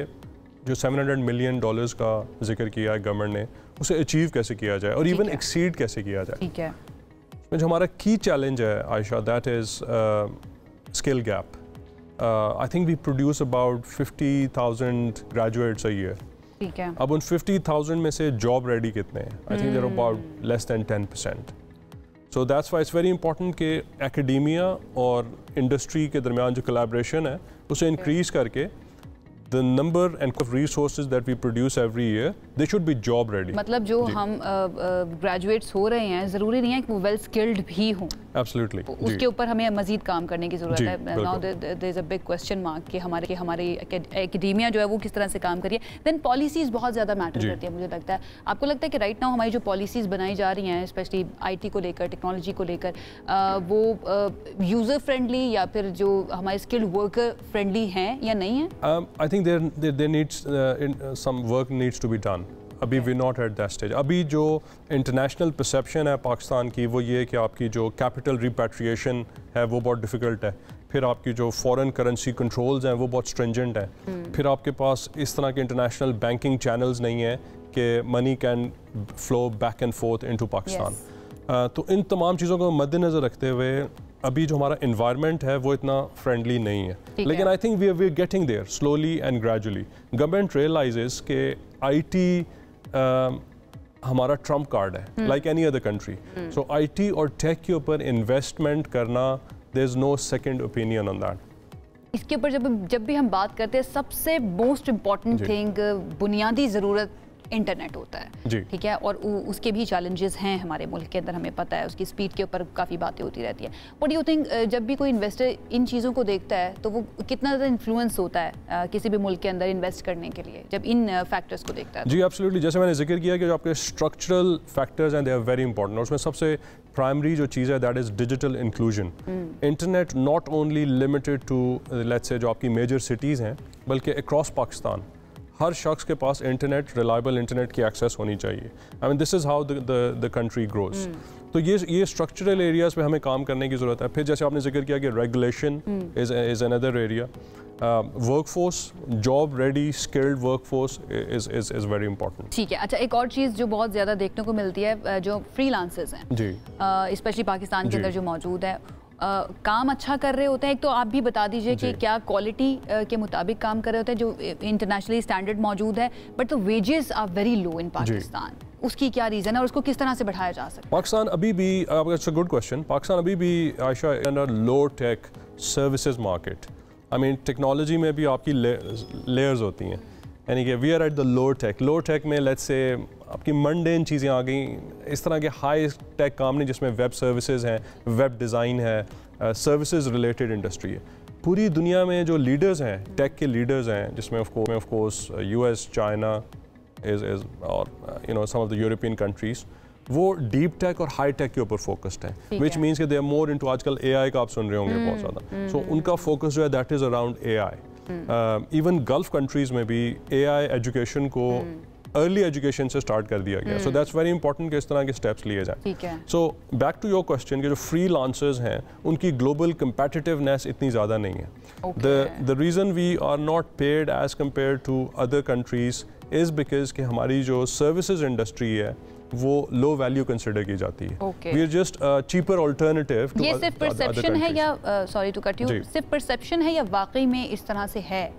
जो $700 मिलियन का जिक्र किया है गवर्नमेंट ने, उसे अचीव कैसे किया जाए और इवन एक्सीड कैसे किया जाए। ठीक है, इसमें जो हमारा की चैलेंज है Ayesha, that is skill gap. I think we produce about 50,000 graduates a year. ठीक है, अब उन 50,000 में से जॉब रेडी कितने हैं? I think there about less than 10%। So that's why it's very important कि एकेडेमिया और इंडस्ट्री के दरमियान जो कोलैबोरेशन है उसे इंक्रीज करके the number and resources that we produce every year, they should be job ready. मतलब जो हम ग्रेजुएट्स हो रहे हैं, ज़रूरी नहीं है कि वो वेल स्किल्ड भी हों। Absolutely. उसके ऊपर हमें मज़ीद काम करने की ज़रूरत है। Now there is a big question mark कि हमारी एकेडेमिया जो है वो किस तरह से काम करिए। Then policies बहुत ज़्यादा मैटर करती है मुझे लगता है। आपको लगता है कि राइट नाउ हमारी जो पॉलिसीज़ बनाई जा रही हैं स्पेशली IT को लेकर, टेक्नोलॉजी को लेकर, वो यूज़र फ्रेंडली या फिर जो हमारे स्किल्ड वर्कर फ्रेंडली हैं या नहीं है? I think there needs some work needs to be done. अभी we not at that stage. अभी जो इंटरनेशनल परसेप्शन है पाकिस्तान की वो ये है कि आपकी जो कैपिटल रिपैट्रिएशन है वो बहुत डिफ़िकल्ट है, फिर आपकी जो फॉरेन करेंसी कंट्रोल्स हैं वो बहुत स्ट्रिंजेंट हैं, फिर आपके पास इस तरह के इंटरनेशनल बैंकिंग चैनल्स नहीं हैं कि money can flow back and fourth into Pakistan. तो इन तमाम चीज़ों को मद्देनज़र रखते हुए अभी जो हमारा इन्वायरमेंट है वो इतना फ्रेंडली नहीं है, लेकिन I think we are getting there slowly and gradually. Government realises के आईटी हमारा ट्रम्प कार्ड है like any other country, so IT और टेक के ऊपर इन्वेस्टमेंट करना, there is no second opinion on that. इसके ऊपर जब भी हम बात करते हैं सबसे मोस्ट इम्पॉर्टेंट थिंग, बुनियादी ज़रूरत इंटरनेट होता है, ठीक है, और उसके भी चैलेंजेस हैं हमारे मुल्क के अंदर, हमें पता है, उसकी स्पीड के ऊपर काफ़ी बातें होती रहती हैं। व्हाट यू थिंक, जब भी कोई इन्वेस्टर इन चीज़ों को देखता है तो वो कितना ज़्यादा इन्फ्लुएंस होता है किसी भी मुल्क के अंदर इन्वेस्ट करने के लिए जब इन फैक्टर्स को देखता है? जी एब्सोल्युटली, जैसे मैंने जिक्र किया कि जो आपके स्ट्रक्चरल फैक्टर्स हैं दे आर वेरी इंपॉर्टेंट, और उसमें सबसे प्राइमरी जो चीज़ है that is digital inclusion. Internet not only limited to let's say जो आपकी मेजर सिटीज़ हैं, बल्कि अक्रॉस पाकिस्तान हर शख्स के पास इंटरनेट, रिलायबल इंटरनेट की एक्सेस होनी चाहिए। I mean this is how the country grows. तो ये स्ट्रक्चरल एरियाज़ पे हमें काम करने की ज़रूरत है। फिर जैसे आपने जिक्र किया कि regulation is another area, workforce, job ready skilled workforce is very important. ठीक है, अच्छा, एक और चीज़ जो बहुत ज़्यादा देखने को मिलती है, जो फ्रीलांसर्स हैं जी, स्पेशली पाकिस्तान के अंदर जो मौजूद है, काम अच्छा कर रहे होते हैं। एक तो आप भी बता दीजिए कि क्या क्वालिटी के मुताबिक काम कर रहे होते हैं जो इंटरनेशनली स्टैंडर्ड मौजूद है, but the wages are very low in Pakistan, उसकी क्या रीज़न है और उसको किस तरह से बढ़ाया जा सकता है? पाकिस्तान अभी भी, it's a good question, Pakistan अभी भी आयशा in a low tech services market. I mean technology में भी आपकी लेयर्स होती हैं, यानी कि we are at the low tech में लेट्स से आपकी मंडेन चीज़ें आ गई, इस तरह के हाई टेक काम नहीं जिसमें वेब सर्विसेज हैं, वेब डिज़ाइन है, सर्विसेज रिलेटेड इंडस्ट्री है। पूरी दुनिया में जो लीडर्स हैं, टेक के लीडर्स हैं, जिसमें of course US, China is और you know some of the European countries, वो डीप टेक और हाई टेक के ऊपर फोकस्ड है, विच मीन्स कि दे आर मोर इनटू, आजकल एआई का आप सुन रहे होंगे बहुत ज़्यादा, सो उनका फोकस जो है that is around AI. Even gulf countries में भी एआई एजुकेशन को अर्ली एजुकेशन से स्टार्ट कर दिया गया, सो दैट्स वेरी इंपॉर्टेंट कि इस तरह के स्टेप्स लिए जाएं। So back to your question, कि जो फ्रीलांसर्स हैं उनकी ग्लोबल कंपेटिटिवनेस इतनी ज़्यादा नहीं है। The reason we are not paid as compare to other countries is because कि हमारी जो सर्विसेज इंडस्ट्री है वो लो वैल्यू कंसिडर की जाती है। We are just cheaper alternative to. ये सिर्फ परसेप्शन है या सॉरी टू कट यू, सिर्फ परसेप्शन है या वाकई में इस तरह से है?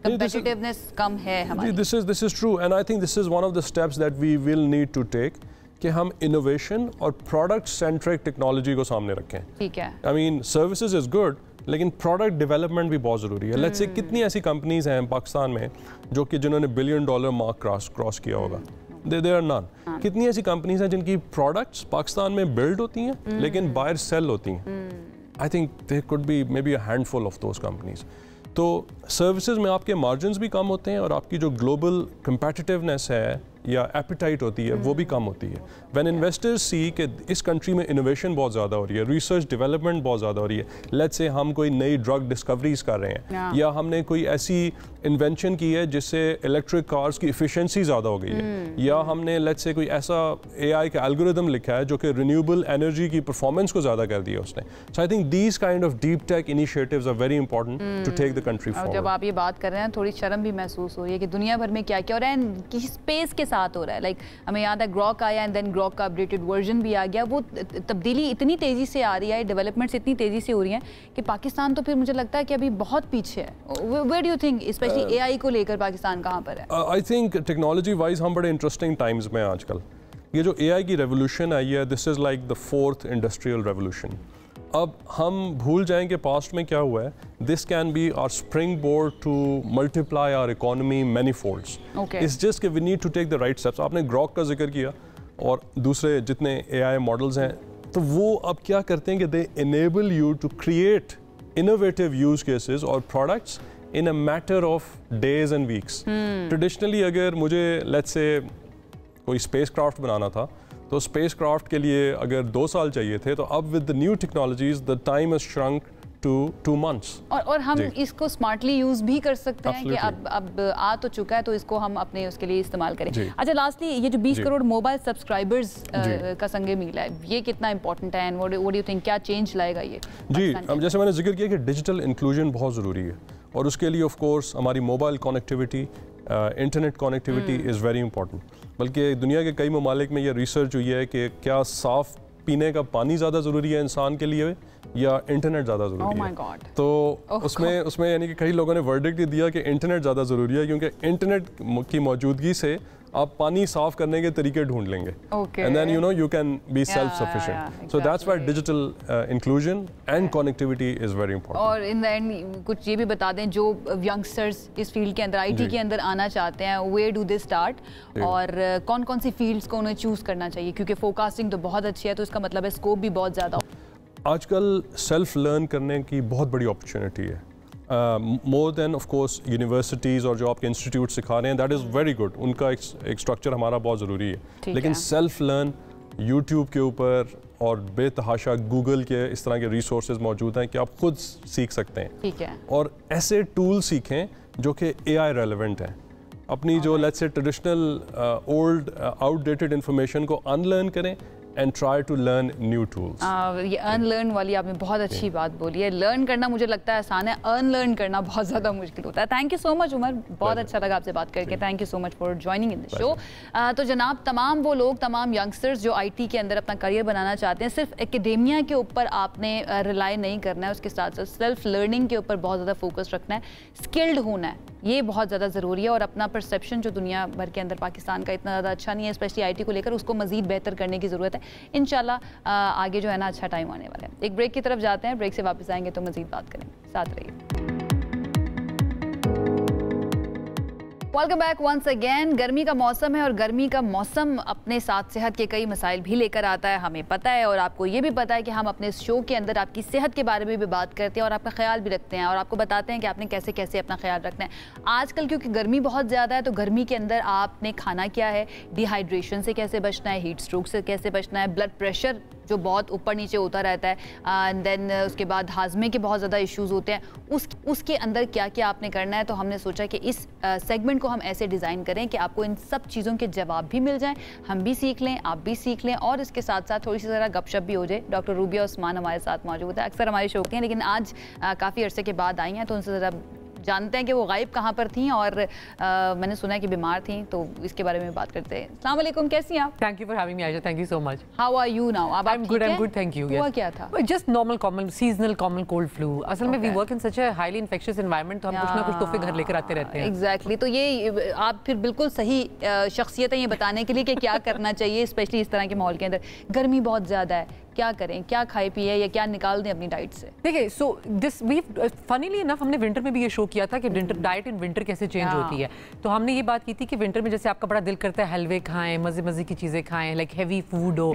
Competitiveness कम है हमारी। This is true, and I think this is one of the steps that we will need to take, कि हम innovation और product centric technology को सामने रखें। ठीक है। I mean services is good, लेकिन प्रोडक्ट डेवलपमेंट भी बहुत ज़रूरी है। लेट्स से कितनी ऐसी कंपनीज हैं पाकिस्तान में जो कि जिन्होंने $1 बिलियन मार्क क्रॉस किया होगा? There are none. कितनी ऐसी कंपनीज हैं जिनकी प्रोडक्ट्स पाकिस्तान में बिल्ड होती हैं लेकिन बाहर सेल होती हैं? I think there could be maybe a handful of those companies. तो सर्विसेज में आपके मार्जिन्स भी कम होते हैं और आपकी जो ग्लोबल कंपेटिटिवनेस है या एपिटाइट होती है वो भी कम होती है। व्हेन इन्वेस्टर्स सी कि इस कंट्री में इनोवेशन बहुत ज़्यादा हो रही है, रिसर्च डेवलपमेंट बहुत ज़्यादा हो रही है, लेट्स से हम कोई नई ड्रग डिस्कवरीज कर रहे हैं या हमने कोई ऐसी इन्वेंशन की है जिससे इलेक्ट्रिक कार्स की इफिशिएंसी ज़्यादा हो गई है, या हमने लेट्स से कोई ऐसा AI का एल्गोरिदम लिखा है जो कि रिन्यूएबल एनर्जी की परफॉर्मेंस को ज़्यादा कर दिया उसने। So I think these kind of deep tech initiatives are very important to take the country forward. जब आप ये बात कर रहे हैं थोड़ी शर्म भी महसूस हो रही है कि दुनिया भर में क्या क्या हो रहा है, किस स्पेस के साथ हो रहा है। लाइक हमें याद है ग्रॉक आया एंड देन ग्रॉक का अपडेटेड वर्जन भी आ गया। वो तब्दीली इतनी तेज़ी से आ रही है, डेवलपमेंट्स इतनी तेज़ी से हो रही हैं कि पाकिस्तान तो फिर मुझे लगता है कि अभी बहुत पीछे है। Where do you think specially AI को लेकर पाकिस्तान कहाँ पर है? आई थिंक टेक्नोलॉजी वाइज हम बड़े इंटरेस्टिंग टाइम्स में आजकल। ये जो AI की रेवोल्यूशन आई है, this is like the 4th industrial revolution. अब हम भूल जाएं कि पास्ट में क्या हुआ है। This can be our spring board to multiply our economy many folds. It's just कि we need to take the right steps. आपने ग्रॉक का जिक्र किया और दूसरे जितने AI मॉडल्स हैं, तो वो अब क्या करते हैं कि they enable you to create innovative use cases और products in a matter of days and weeks. Traditionally अगर मुझे लेट्स से कोई स्पेस क्राफ्ट बनाना था तो स्पेस क्राफ्ट के लिए अगर 2 साल चाहिए थे, तो अब with the new technologies the time has shrunk to 2 months. और हम इसको स्मार्टली यूज भी कर सकते हैं कि अब आ तो चुका है तो इसको हम अपने उसके लिए इस्तेमाल करें। अच्छा, लास्टली ये जो 20 करोड़ मोबाइल सब्सक्राइबर्स का संगे मील है, ये कितना इंपॉर्टेंट है and what do you think, क्या चेंज लाएगा ये? जी, अब जैसे मैंने जिक्र किया कि डिजिटल इंक्लूजन बहुत ज़रूरी है और उसके लिए ऑफ कोर्स हमारी mobile connectivity, internet connectivity is very important. बल्कि दुनिया के कई ममालिक में ये रिसर्च हुई है कि क्या साफ़ पीने का पानी ज़्यादा ज़रूरी है इंसान के लिए या इंटरनेट ज़्यादा ज़रूरी है। तो उसमें यानी कि कई लोगों ने वर्डिक्ट ही दिया कि इंटरनेट ज़्यादा ज़रूरी है, क्योंकि इंटरनेट की मौजूदगी से आप पानी साफ करने के तरीके ढूंढ लेंगे and then you can be self sufficient. So that's why digital inclusion and connectivity is very important. और इन द एंड कुछ ये भी बता दें, जो यंगस्टर्स इस फील्ड के अंदर, आईटी के अंदर आना चाहते हैं, वेयर डू दे स्टार्ट और कौन कौन सी फील्ड्स को उन्हें चूज करना चाहिए? क्योंकि फोकास्टिंग तो बहुत अच्छी है, तो इसका मतलब है स्कोप भी बहुत ज़्यादा। आजकल सेल्फ लर्न करने की बहुत बड़ी अपॉर्चुनिटी है, more than of course universities और जो आपके इंस्टीट्यूट सिखा रहे हैं, दैट इज़ वेरी गुड, उनका एक स्ट्रक्चर हमारा बहुत ज़रूरी है। लेकिन सेल्फ लर्न यूट्यूब के ऊपर और बेतहाशा गूगल के इस तरह के रिसोर्सेज मौजूद हैं कि आप खुद सीख सकते हैं। ठीक है। और ऐसे टूल सीखें जो कि AI रेलेवेंट हैं। अपनी जो let's say traditional old outdated information को अनलर्न करें and try to learn new tools. ये अनलर्न वाली आपने बहुत अच्छी बात बोली है। लर्न करना मुझे लगता है आसान है, अनलर्न करना बहुत ज़्यादा मुश्किल होता है। Thank you so much Umar, बहुत अच्छा लगा आपसे बात करके। Thank you so much for joining in the show. तो जनाब, तमाम वो लोग, तमाम यंगस्टर्स जो IT के अंदर अपना करियर बनाना चाहते हैं, सिर्फ एकेडेमिया के ऊपर आपने रिलाई नहीं करना है, उसके साथ साथ सेल्फ लर्निंग के ऊपर बहुत ज़्यादा फोकस रखना है, स्किल्ड होना है, ये बहुत ज़्यादा ज़रूरी है। और अपना परसेप्शन जो दुनिया भर के अंदर पाकिस्तान का इतना ज़्यादा अच्छा नहीं है, स्पेशली IT को लेकर, उसको मज़ीद बेहतर करने की ज़रूरत है। इंशाल्लाह आगे जो है ना अच्छा टाइम आने वाला है। एक ब्रेक की तरफ जाते हैं, ब्रेक से वापस आएंगे तो मज़ीद बात करेंगे, साथ रहिए। Welcome back once again. गर्मी का मौसम है और गर्मी का मौसम अपने साथ सेहत के कई मसाइल भी लेकर आता है, हमें पता है। और आपको ये भी पता है कि हम अपने इस शो के अंदर आपकी सेहत के बारे में भी बात करते हैं और आपका ख्याल भी रखते हैं और आपको बताते हैं कि आपने कैसे कैसे अपना ख्याल रखना है। आजकल क्योंकि गर्मी बहुत ज़्यादा है, तो गर्मी के अंदर आपने खाना क्या है, डिहाइड्रेशन से कैसे बचना है, हीट स्ट्रोक से कैसे बचना है, ब्लड प्रेशर जो बहुत ऊपर नीचे होता रहता है, एंड देन उसके बाद हाजमे के बहुत ज़्यादा इश्यूज़ होते हैं, उसके अंदर क्या क्या आपने करना है। तो हमने सोचा कि इस सेगमेंट को हम ऐसे डिज़ाइन करें कि आपको इन सब चीज़ों के जवाब भी मिल जाएं, हम भी सीख लें, आप भी सीख लें, और इसके साथ साथ थोड़ी सी ज़रा गपशप भी हो जाए। डॉक्टर रूबिया उस्मान हमारे साथ मौजूद है, अक्सर हमारे शो के हैं, लेकिन आज काफ़ी अरसे के बाद आई हैं, तो उनसे ज़रा जानते हैं कि वो गायब कहाँ पर थी और मैंने सुना है कि बीमार थी, तो इसके बारे में बात करते हैं। अस्सलाम वालेकुम, कैसी हैं आप? Thank you for having me Ayesha, thank you so much. How are you now? I am good, thank you. हुआ क्या था? Just normal common seasonal common cold flu. असल में we work in such a highly infectious environment, तो हम कुछ ना कुछ तोहफे घर लेकर आते रहते हैं। एग्जैक्टली। तो ये आप फिर बिल्कुल सही शख्सियत है ये बताने के लिए कि क्या करना चाहिए, स्पेशली इस तरह के माहौल के अंदर। गर्मी बहुत ज़्यादा है, क्या करें, क्या खाए पिए या क्या निकाल दें अपनी डाइट से? देखिए, so this we funnily enough हमने विंटर में भी ये शो किया था कि डाइट इन विंटर कैसे चेंज होती है। तो हमने ये बात की थी कि विंटर में जैसे आपका बड़ा दिल करता है हलवे खाएं, मजे मजे की चीज़ें खाएं, लाइक हैवी फूड हो,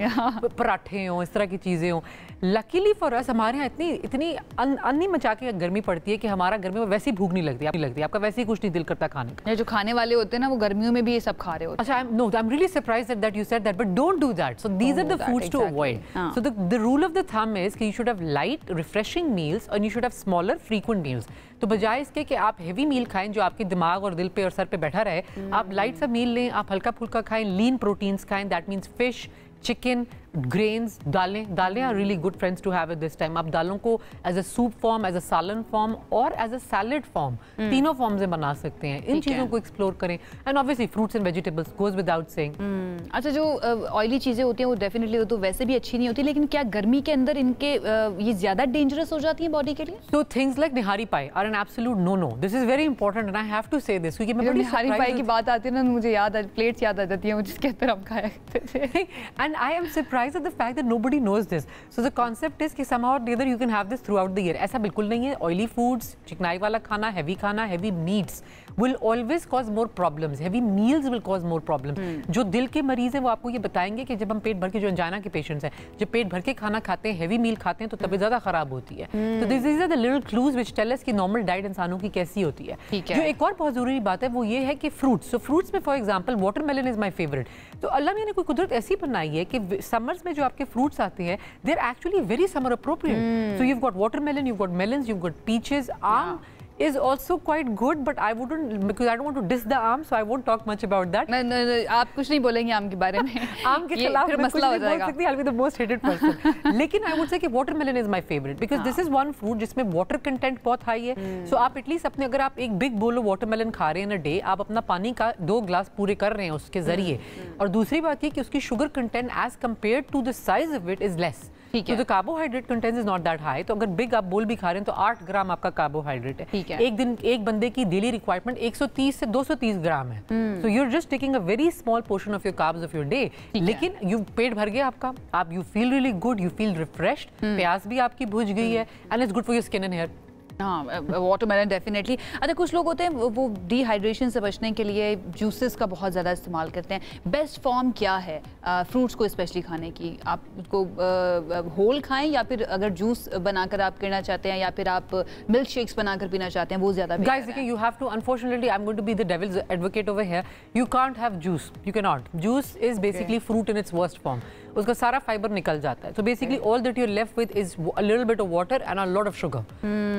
पराठे हो, इस तरह की चीज़ें हो। लकीली फॉर अस हमारे यहाँ इतनी अन्नी मचा के गर्मी पड़ती है कि हमारा गर्मी में वैसी भूख नहीं लगती, आपका वैसे ही कुछ नहीं दिल करता खाने का। जो खाने वाले होते हैं ना, वो गर्मियों में भी ये सब खा रहे होते हैं। अच्छा, I am really surprised that you said that, but don't do that. So these are the foods to avoid. So the rule of the thumb is कि you should have light refreshing meals and you should have smaller frequent meals। तो बजाय इसके कि आप हेवी मील खाएं जो आपके दिमाग और दिल पे और सर पे बैठा रहे, आप लाइट सा मील लें, आप हल्का फुल्का खाएं, लीन प्रोटीन्स खाएं, that means fish, chicken, grains, दालें are really good friends to have at this time. आप दालों को as a soup form, as a सालन फॉर्म और एज अ सैलड फॉर्म, तीनों फॉर्म से बना सकते हैं। इन चीज़ों को एक्सप्लोर करें, and obviously fruits and vegetables goes without saying. अच्छा, जो ऑयली चीज़ें होती हैं वो डेफिनेटली तो वैसे भी अच्छी नहीं होती, लेकिन क्या गर्मी के अंदर इनके ये ज़्यादा डेंजरस हो जाती हैं बॉडी के लिए? So things like nihari pi are an absolute no-no. This is very important and I have to say this क्योंकि मैं बड़ी निहारी पाई की बात आती है ना, मुझे प्लेट्स याद आ जाती हैं जिसके अंदर हम खाया करते थे। And I am surprised at the fact that nobody knows this. So the concept is कि somehow or the other you can have this throughout the year. ऐसा बिल्कुल नहीं है। Oily foods, चिकनाई वाला खाना, heavy meats will always cause more problems. Heavy meals will cause more problems. जो दिल के मरीज हैं वो आपको ये बताएंगे कि जब हम पेट भर के, जो अंजाना के पेशेंट्स हैं, जब पेट भर के खाना खाते हैं, हेवी मील खाते हैं, तो तबीयत ज़्यादा खराब होती है। तो this is the little clues which tell us कि नॉर्मल डाइट इंसानों की कैसी होती है। जो एक और बहुत ज़रूरी बात है वो ये है कि फ्रूट्स, सो फ्रूट्स में for example watermelon is my favourite. तो अल्लाह ने कोई कुदरत ऐसी बनाई है कि समर्स में जो आपके फ्रूट्स आते हैं they are actually very summer appropriate. So you have got watermelon, you have got melons, you have got peaches. Aam is also quite good, but I wouldn't, because I don't want to diss the आम, so I won't talk much about that. नहीं, आप कुछ नहीं बोलेंगे आम के बारे में. आम के खिलाफ फिर मसला हो जाएगा. I'll be the most hated person. लेकिन I would say कि watermelon is my favorite because this is one fruit जिसमें water content बहुत high है. So आप at least अपने, अगर आप एक big bowl of watermelon खा रहे हैं in a day, आप अपना पानी का 2 ग्लास पूरे कर रहे हैं उसके जरिए. और दूसरी बात ये कि उसकी sugar content as compared to the size of it is less. तो the carbohydrate content is not that high. तो अगर बिग आप बोल भी खा रहे हैं तो 8 ग्राम आपका कार्बोहाइड्रेट है. एक दिन एक बंदे की डेली रिक्वायरमेंट 130 से 230 ग्राम है. So you are just taking a very small portion of your carbs of your day. लेकिन यू पेट भर गया आपका, आप you feel really good, you feel refreshed, प्यास भी आपकी बुझ गई है, and it's good for your skin and hair. हाँ, वाटरमेलन डेफिनेटली. अच्छा, कुछ लोग होते हैं वो डिहाइड्रेशन से बचने के लिए जूसेस का बहुत ज़्यादा इस्तेमाल करते हैं. बेस्ट फॉर्म क्या है फ्रूट्स को स्पेशली खाने की? आप उसको होल खाएं या फिर अगर जूस बनाकर आप करना चाहते हैं या फिर आप मिल्क शेक्स बनाकर पीना चाहते हैं, वो ज़्यादा गाइस देखिए, you have to, unfortunately I am going to be the devil's advocate over here, you can't have juice, you can not. Juice is basically fruit in its worst form. उसका सारा फाइबर निकल जाता है. So basically all that you're left with is a little bit of water and a lot of sugar,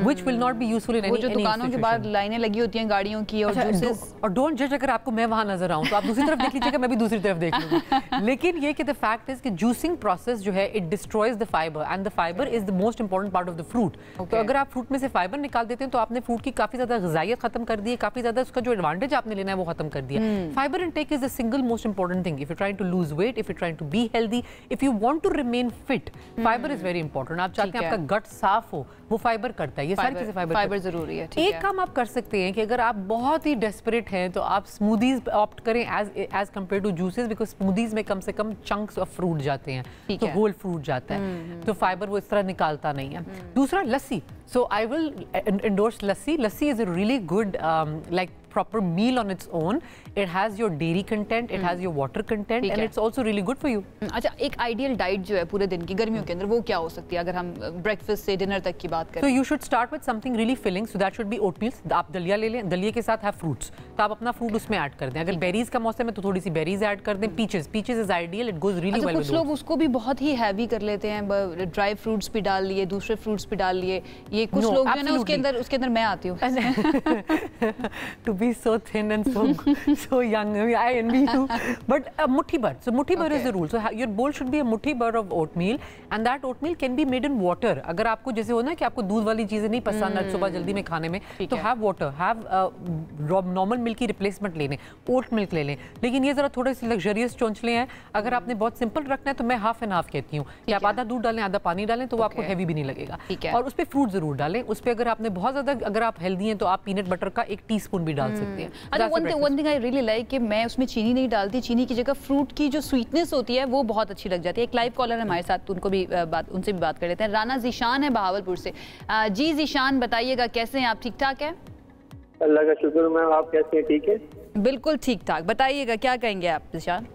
which will not be useful in any वो जो दुकानों के बाहर लाइनें लगी होती हैं गाड़ियों की और जूसेस. और डोंट जज, अगर आपको मैं वहां नजर आऊं तो आप दूसरी तरफ देख लीजिएगा, मैं भी दूसरी तरफ देख लूंगी. लेकिन ये कि द फैक्ट इज कि जूसिंग प्रोसेस जो है it destroys the fibre and the fibre is the most important part of the fruit. तो अगर आप फ्रूट में से फाइबर निकाल देते हैं तो आपने फ्रूट की काफी ज्यादा ग़िज़ाइयत खत्म कर दी है, काफी ज्यादा उसका जो एडवांटेज आपने लेना है वो खत्म कर दिया. Fibre intake is the single most important thing if you trying to lose weight, if you trying to be healthy, if you want to remain fit. Fibre is very important. आप चाहते हैं आपका गट साफ हो, वो फाइबर करता है. ये सारी चीजें फाइबर जरूरी है. एक काम आप कर सकते हैं कि अगर आप बहुत ही डेस्परेट हैं तो आप स्मूदीज ऑप्ट करें as compare to juices, because smoothies में कम से कम चंक्स ऑफ फ्रूट जाते हैं, तो होल फ्रूट जाता है, तो फाइबर वो इस तरह निकालता नहीं है. दूसरा, लस्सी. So I will endorse lassi. Lassi is a really good like proper meal on its own. It has your dairy content, it has your water content, and it's also really good for you. अच्छा, एक आइडियल डाइट जो है पूरे दिन की गर्मियों के अंदर वो क्या हो सकती है अगर हम ब्रेकफास्ट से डिनर तक की बात करें? So you should start with something really filling. So that should be oatmeal. आप दलिया ले लें, दलिया के साथ have fruits. तो आप अपना फ्रूट उसमें ऐड कर दें. अगर बेरीज का मौसम है तो थोड़ी सी बेरीज ऐड कर दें. Peaches is ideal, it goes really well with. कुछ लोग उसको भी बहुत ही हैवी कर लेते हैं, ड्राई फ्रूट्स भी डाल लिए, दूसरे फ्रूट्स भी डाल लिए. ये कुछ लोग जो है ना उसके अंदर मैं आती हूँ. To be so thin and so young, I envy you. But muthi bhar. So muthi bhar is the rule. So your bowl should be a muthi bhar of oatmeal, and that oatmeal can be made in water. अगर आपको जैसे हो ना कि आपको दूध वाली चीजें नहीं पसंद है सुबह जल्दी में खाने में, तो have water, have normal milk की replacement ले लें, oat milk ले लें. लेकिन ये जरा थोड़े से luxurious चोंचले हैं. अगर आपने बहुत सिंपल रखना है तो मैं हाफ एंड हाफ कहती हूँ कि आप आधा दूध डालें, आधा पानी डालें, तो वो आपको हैवी भी नहीं लगेगा. और उस पर फ्रूट जरूर डालें. उस पर अगर आपने बहुत ज्यादा, अगर आप हेल्दी हैं तो आप पीनट बटर का 1 टीस्पून भी डाल सकते हैं. अच्छा, one thing I really like कि मैं उसमें चीनी नहीं डालती. चीनी की जगह फ्रूट की जो स्वीटनेस होती है वो बहुत अच्छी लग जाती है. एक लाइव कॉलर है हमारे साथ, उनसे भी बात कर लेते हैं. राना ज़ीशान है बहावलपुर से. जी ज़ीशान, बताइएगा कैसे हैं आप? ठीक ठाक है? अल्लाह का शुक्र मैम, आप कैसे हैं? ठीक है, बिल्कुल ठीक ठाक. बताइएगा क्या कहेंगे आप ज़ीशान?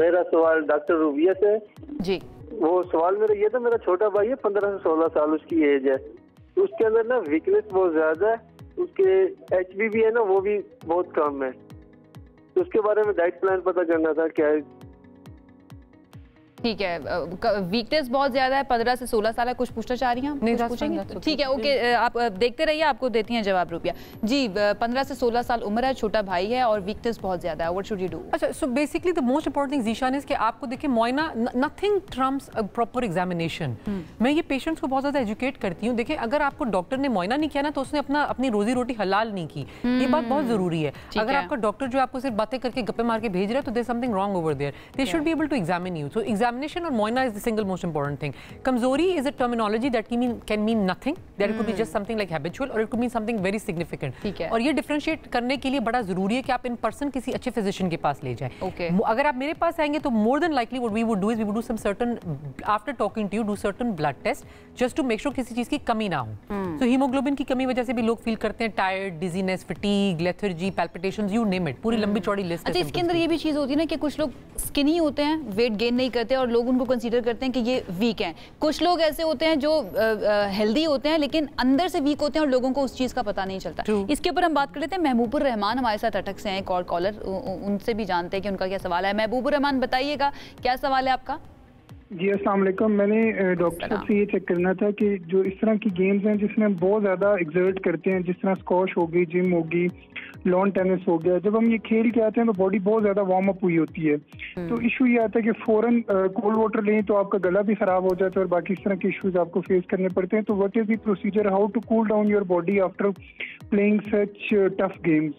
मेरा सवाल डॉक्टर रूबिया से जी. वो सवाल मेरा ये था, मेरा छोटा भाई है, 15 से 16 साल उसकी एज है. उसके अंदर ना वीकनेस बहुत ज्यादा है, उसके HB भी है ना वो भी बहुत कम है. तो उसके बारे में डाइट प्लान पता करना था क्या है. ठीक है, वीकनेस बहुत ज्यादा है, 15 से 16 साल है. कुछ पूछना चाह रही हैं? नहीं, पूछेंगे? ठीक है, ओके, आप देखते रहिए, आपको देती हैं जवाब रुपया. जी, 15 से 16 साल उम्र है, छोटा भाई है और वीकनेस बहुत ज्यादा है. What should you do? अच्छा, so basically the most important thing Zeeshan is कि आपको देखिए मुआयना, nothing trumps a proper examination. मैं ये पेशेंट्स को बहुत ज्यादा एजुकेट करती हूँ. देखिए, अगर आपको डॉक्टर ने मुआयना नहीं किया ना तो उसने अपनी रोजी रोटी हलाल नहीं की. ये बात बहुत जरूरी है. अगर आपका डॉक्टर जो आपको सिर्फ बातें करके गप्पे मार के भेज रहा है तो there something wrong over there. They should be able to examine you. So examination और मुआयना is the single most important thing. Kamzori is a terminology that can mean nothing. That it could be just something like habitual or it could mean something very significant. और ये differentiate करने के लिए बड़ा जरूरी है कि आप in person किसी अच्छे physician के पास ले जाएं. अगर आप मेरे पास आएंगे तो more than likely what we would do is we would do some certain, after talking to you, do certain blood tests just to make sure किसी चीज की कमी ना हो. So hemoglobin की कमी वजह से भी लोग फील करते हैं tired, dizziness, fatigue, lethargy, palpitations, you name it. पूरी लंबी चौड़ी लिस्ट है. अच्छा, इसके अंदर ये भी चीज होती है ना कि कुछ लोग स्किनी होते हैं, वेट गेन नहीं करते, और और लोग उनको कंसीडर करते हैं कि ये वीक हैं। कुछ लोग ऐसे होते हैं जो हेल्दी होते हैं लेकिन अंदर से वीक होते हैं और लोगों को उस चीज़ का पता नहीं चलता। इसके ऊपर हम बात कर लेते हैं। महबूबुर रहमान हमारे साथ अटक से हैं, एक और कॉलर, उनसे भी जानते हैं कि उनका क्या सवाल है। महबूबुर रहमान, बताइएगा क्या सवाल है आपका? जी अस्सलाम वालेकुम। मैंने डॉक्टर साहब से ये चेक करना था कि जो इस तरह की गेम्स हैं जिसमें हम बहुत ज़्यादा एक्सर्ट करते हैं, जिस तरह स्क्वॉश होगी, जिम होगी, लॉन टेनिस हो गया, जब हम ये खेल के आते हैं तो बॉडी बहुत ज़्यादा वार्म अप हुई होती है। तो इशू ये आता है कि फ़ौरन कोल्ड वाटर लें तो आपका गला भी ख़राब हो जाता है और बाकी इस तरह के इश्यूज आपको फेस करने पड़ते हैं। तो what is the procedure how to cool down your body after playing such tough games?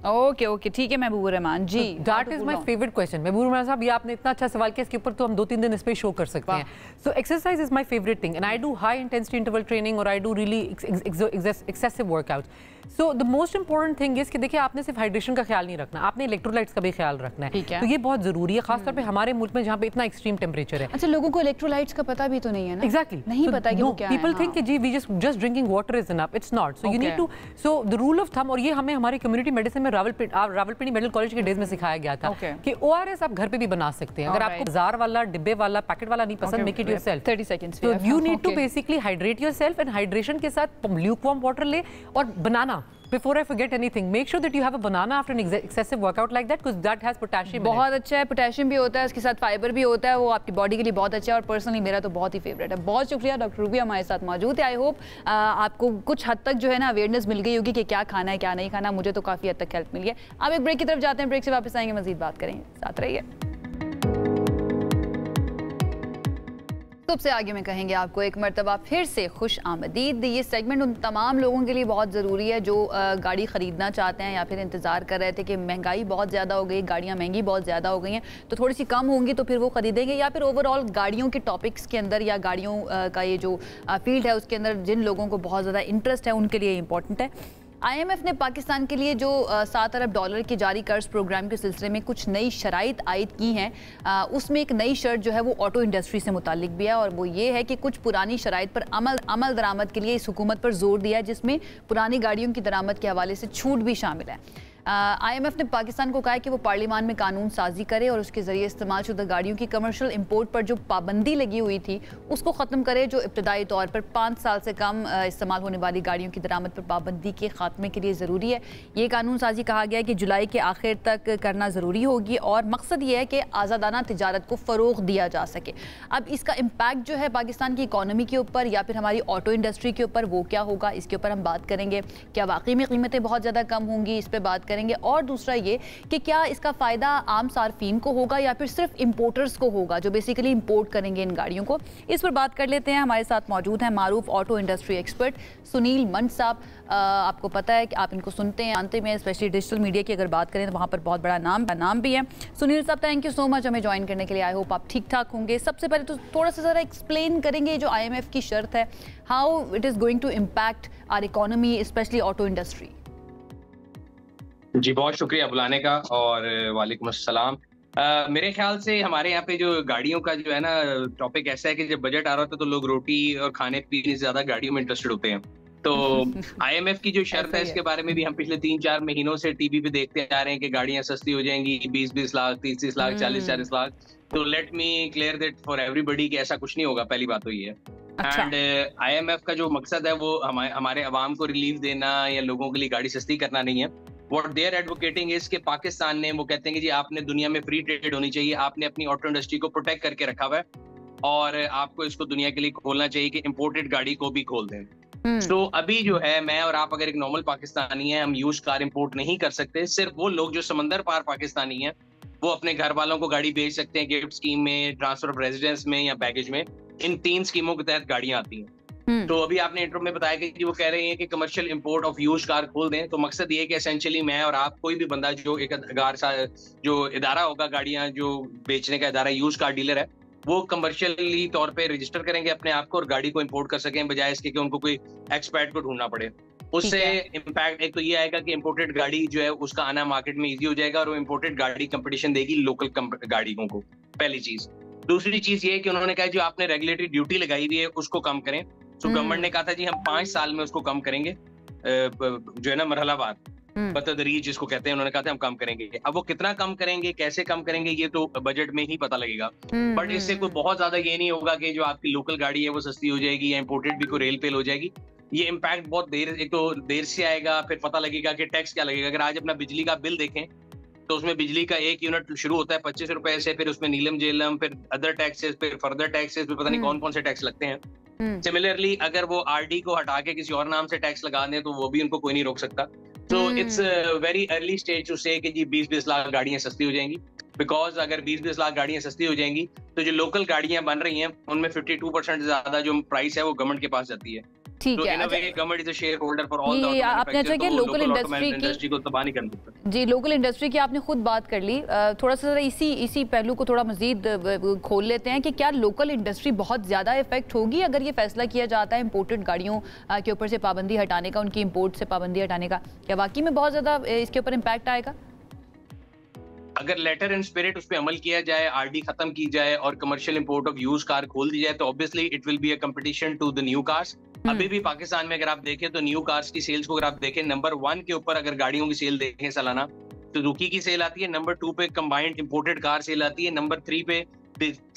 Okay, ठीक है Mahbubur Rahman ji. That is my favourite question. Mahbubur Rahman sahab, ये आपने इतना अच्छा सवाल किया, इसके ऊपर तो हम 2-3 दिन इस पे शो कर सकते हैं। So exercise is my favourite thing and I do high intensity interval training और I do really excessive workout. So the most important thing is कि देखिए, आपने सिर्फ हाइड्रेशन का ख्याल नहीं रखना, आपने इलेक्ट्रोलाइट्स का भी ख्याल रखना है। तो ये बहुत जरूरी है, खासतौर पे हमारे मुल्क में जहाँ पे इतना एक्सट्रीम टेम्परेचर है। अच्छा, लोगों को इलेक्ट्रोलाइट्स का पता भी तो नहीं है ना? एग्जैक्टली, नहीं पता कि वो क्या है। पीपल थिंक कि जी we just drinking water is enough, it's not. So you need to, so the rule of thumb, और ये हमें हमारे कम्युनिटी मेडिसिन में रावलपिंडी मेडिकल कॉलेज के डेज में सिखाया गया था कि ORS आप घर पे भी बना सकते हैं। अगर आपको बाजार वाला, डिब्बे वाला, पैकेट वाला नहीं पसंद, make it yourself. 30 seconds. So you need to basically hydrate yourself, and hydration के साथ lukewarm water ले, और banana. Before I forget anything, make sure that you have a banana after an excessive workout like that, because that has potassium. बहुत अच्छा है, पोटेशियम भी होता है, उसके साथ फाइबर भी होता है, वो आपकी बॉडी के लिए बहुत अच्छा है और पर्सनली मेरा तो बहुत ही फेवरेट है। बहुत शुक्रिया, डॉक्टर रूबी हमारे साथ मौजूद है। आई होप आपको कुछ हद तक जो है ना अवेयरनेस मिल गई होगी कि क्या खाना है क्या नहीं खाना। मुझे तो काफ़ी हद तक हेल्प मिली है। अब एक ब्रेक की तरफ जाते हैं, ब्रेक से वापस आएंगे, मजीद बात करेंगे, साथ रहिए। सबसे आगे में कहेंगे आपको एक मरतबा फिर से खुश आमदीद। ये सेगमेंट उन तमाम लोगों के लिए बहुत ज़रूरी है जो गाड़ी ख़रीदना चाहते हैं या फिर इंतज़ार कर रहे थे कि महंगाई बहुत ज़्यादा हो गई, गाड़ियाँ महंगी बहुत ज़्यादा हो गई हैं, तो थोड़ी सी कम होंगी तो फिर वो ख़रीदेंगे, या फिर ओवरऑल गाड़ियों के टॉपिक्स के अंदर या गाड़ियों का ये जो फील्ड है उसके अंदर जिन लोगों को बहुत ज़्यादा इंटरेस्ट है उनके लिए इंपॉर्टेंट है। IMF ने पाकिस्तान के लिए जो $7 अरब के जारी कर्ज प्रोग्राम के सिलसिले में कुछ नई शराइत आयद की हैं, उसमें एक नई शर्त जो है वो ऑटो इंडस्ट्री से मुतालिक भी है, और वो ये है कि कुछ पुरानी शराइत पर अमल दरामद के लिए इस हुकूमत पर जोर दिया है, जिसमें पुरानी गाड़ियों की दरामद के हवाले से छूट भी शामिल है। IMF ने पाकिस्तान को कहा है कि वो पार्लियामान में कानून साजी करे और उसके ज़रिए इस्तेमाल शुदा गाड़ियों की कमर्शियल इंपोर्ट पर जो पाबंदी लगी हुई थी उसको ख़त्म करे, जो इब्तदाई तौर पर 5 साल से कम इस्तेमाल होने वाली गाड़ियों की दरामद पर पाबंदी के खात्मे के लिए ज़रूरी है। ये कानून साजी कहा गया है कि जुलाई के आखिर तक करना ज़रूरी होगी और मकसद ये है कि आज़ादाना तिजारत को फ़रोग़ दिया जा सके। अब इसका इम्पैक्ट जो है पाकिस्तान की इकॉनमी के ऊपर या फिर हमारी ऑटो इंडस्ट्री के ऊपर वो क्या होगा, इसके ऊपर हम बात करेंगे। क्या वाकई में कीमतें बहुत ज़्यादा कम होंगी, इस पर बात करेंगे। और दूसरा ये कि क्या इसका फ़ायदा आम सार्फिन को होगा या फिर सिर्फ इंपोर्टर्स को होगा जो बेसिकली इंपोर्ट करेंगे इन गाड़ियों को। इस पर बात कर लेते हैं। हमारे साथ मौजूद हैं मारूफ ऑटो इंडस्ट्री एक्सपर्ट सुनील मंड साहब। आपको पता है कि आप इनको सुनते हैं, जानते हैं, स्पेशली डिजिटल मीडिया की अगर बात करें तो वहाँ पर बहुत बड़ा नाम भी है। सुनील साहब, थैंक यू सो मच हमें ज्वाइन करने के लिए। आई होप आप ठीक ठाक होंगे। सबसे पहले तो थोड़ा सा ज़रा एक्सप्लेन करेंगे जो IMF की शर्त है, how it is going to impact our economy specially auto industry. जी बहुत शुक्रिया बुलाने का और वालेकुम अस्सलाम। मेरे ख्याल से हमारे यहाँ पे जो गाड़ियों का जो है ना टॉपिक ऐसा है कि जब बजट आ रहा होता है तो लोग रोटी और खाने पीने से ज्यादा गाड़ियों में इंटरेस्टेड होते हैं। तो IMF की जो शर्त है इसके बारे में भी हम पिछले 3-4 महीनों से टीवी पे देखते आ रहे हैं कि गाड़ियां सस्ती हो जाएंगी 20-20 लाख, 30-30 लाख, 40-40 लाख। तो let me clear that for everybody कि ऐसा कुछ नहीं होगा। पहली बात तो ये है। एंड IMF का जो मकसद है वो हमारे अवाम को रिलीफ देना या लोगों के लिए गाड़ी सस्ती करना नहीं है। What they are advocating is कि पाकिस्तान ने, वो कहते हैं कि जी आपने दुनिया में फ्री ट्रेड होनी चाहिए, आपने अपनी ऑटो इंडस्ट्री को प्रोटेक्ट करके रखा हुआ है और आपको इसको दुनिया के लिए खोलना चाहिए कि इंपोर्टेड गाड़ी को भी खोल दें। तो अभी जो है मैं और आप अगर एक नॉर्मल पाकिस्तानी है, हम यूज कार इंपोर्ट नहीं कर सकते। सिर्फ वो लोग जो समंदर पार पाकिस्तानी हैं वो अपने घर वालों को गाड़ी भेज सकते हैं, गिफ्ट स्कीम में, ट्रांसफर ऑफ रेजिडेंस में या बैगेज में। इन 3 स्कीमों के तहत गाड़ियां आती हैं। तो अभी आपने इंट्रो में बताया कि वो कह रहे हैं कि commercial import of used car खोल दें। तो मकसद ये है कि एसेंशियली मैं और आप, कोई भी बंदा जो एक जो इदारा होगा गाड़ियां जो बेचने का इदारा, यूज्ड कार डीलर है, वो कमर्शियली तौर पे रजिस्टर करेंगे अपने आप को और गाड़ी को इंपोर्ट कर सकें, बजाय इसके कि उनको कोई एक्सपर्ट को ढूंढना पड़े। उससे इम्पैक्ट एक तो ये आएगा कि इंपोर्टेड गाड़ी जो है उसका आना मार्केट में इजी हो जाएगा और वो इंपोर्टेड गाड़ी कंपटीशन देगी लोकल गाड़ियों को, पहली चीज। दूसरी चीज ये कि उन्होंने कहा जो आपने रेगुलेटरी ड्यूटी लगाई हुई है उसको कम करें। तो गवर्नमेंट ने कहा था जी हम 5 साल में उसको कम करेंगे, जो है ना मरहलावार। बतदरीज जिसको कहते हैं, उन्होंने कहा था हम कम करेंगे। अब वो कितना कम करेंगे, कैसे कम करेंगे, ये तो बजट में ही पता लगेगा। बट इससे कोई बहुत ज्यादा ये नहीं होगा कि जो आपकी लोकल गाड़ी है वो सस्ती हो जाएगी या इम्पोर्टेड भी कोई रेल पेल हो जाएगी। ये इम्पैक्ट बहुत एक तो देर से आएगा, फिर पता लगेगा कि टैक्स क्या लगेगा। अगर आज अपना बिजली का बिल देखें तो उसमें बिजली का 1 यूनिट शुरू होता है 25 रुपए से, फिर उसमें नीलम जेलम, फिर अदर टैक्सेस, फिर फर्दर टैक्सेस, फिर पता नहीं कौन कौन से टैक्स लगते हैं। सिमिलरली अगर वो आरडी को हटा के किसी और नाम से टैक्स लगा दें तो वो भी उनको कोई नहीं रोक सकता। तो it's very early stage to say कि जी 20-20 लाख गाड़ियां सस्ती हो जाएंगी। बिकॉज अगर 20-20 लाख गाड़ियां सस्ती हो जाएंगी तो जो लोकल गाड़ियां बन रही हैं उनमें 52% से ज्यादा जो प्राइस है वो गवर्नमेंट के पास जाती है। ठीक है, government is a share holder for all the आपने अच्छा कि लोकल इंडस्ट्री को तबाह नहीं करना पड़ता। जी, लोकल इंडस्ट्री की आपने खुद बात कर ली, थोड़ा सा इसी पहलू को थोड़ा मजीद खोल लेते हैं कि क्या लोकल इंडस्ट्री बहुत ज़्यादा इफेक्ट होगी अगर ये फैसला किया जाता है इम्पोर्टेड गाड़ियों के ऊपर से पाबंदी हटाने का, उनकी इम्पोर्ट से पाबंदी हटाने का? क्या वाकई में बहुत ज़्यादा इसके ऊपर इम्पैक्ट आएगा? अगर लेटर एंड स्पिरिट उस पर अमल किया जाए, आरडी खत्म की जाए और commercial import of use car खोल दी जाए तो obviously it will be a competition to the new cars. अभी भी पाकिस्तान में अगर आप देखें तो न्यू कार्स की सेल्स को अगर आप देखें, नंबर 1 के ऊपर अगर गाड़ियों की सेल देखें सालाना तो सुजुकी की सेल आती है, नंबर 2 पे कंबाइंड इंपोर्टेड कार सेल आती है, नंबर 3 पे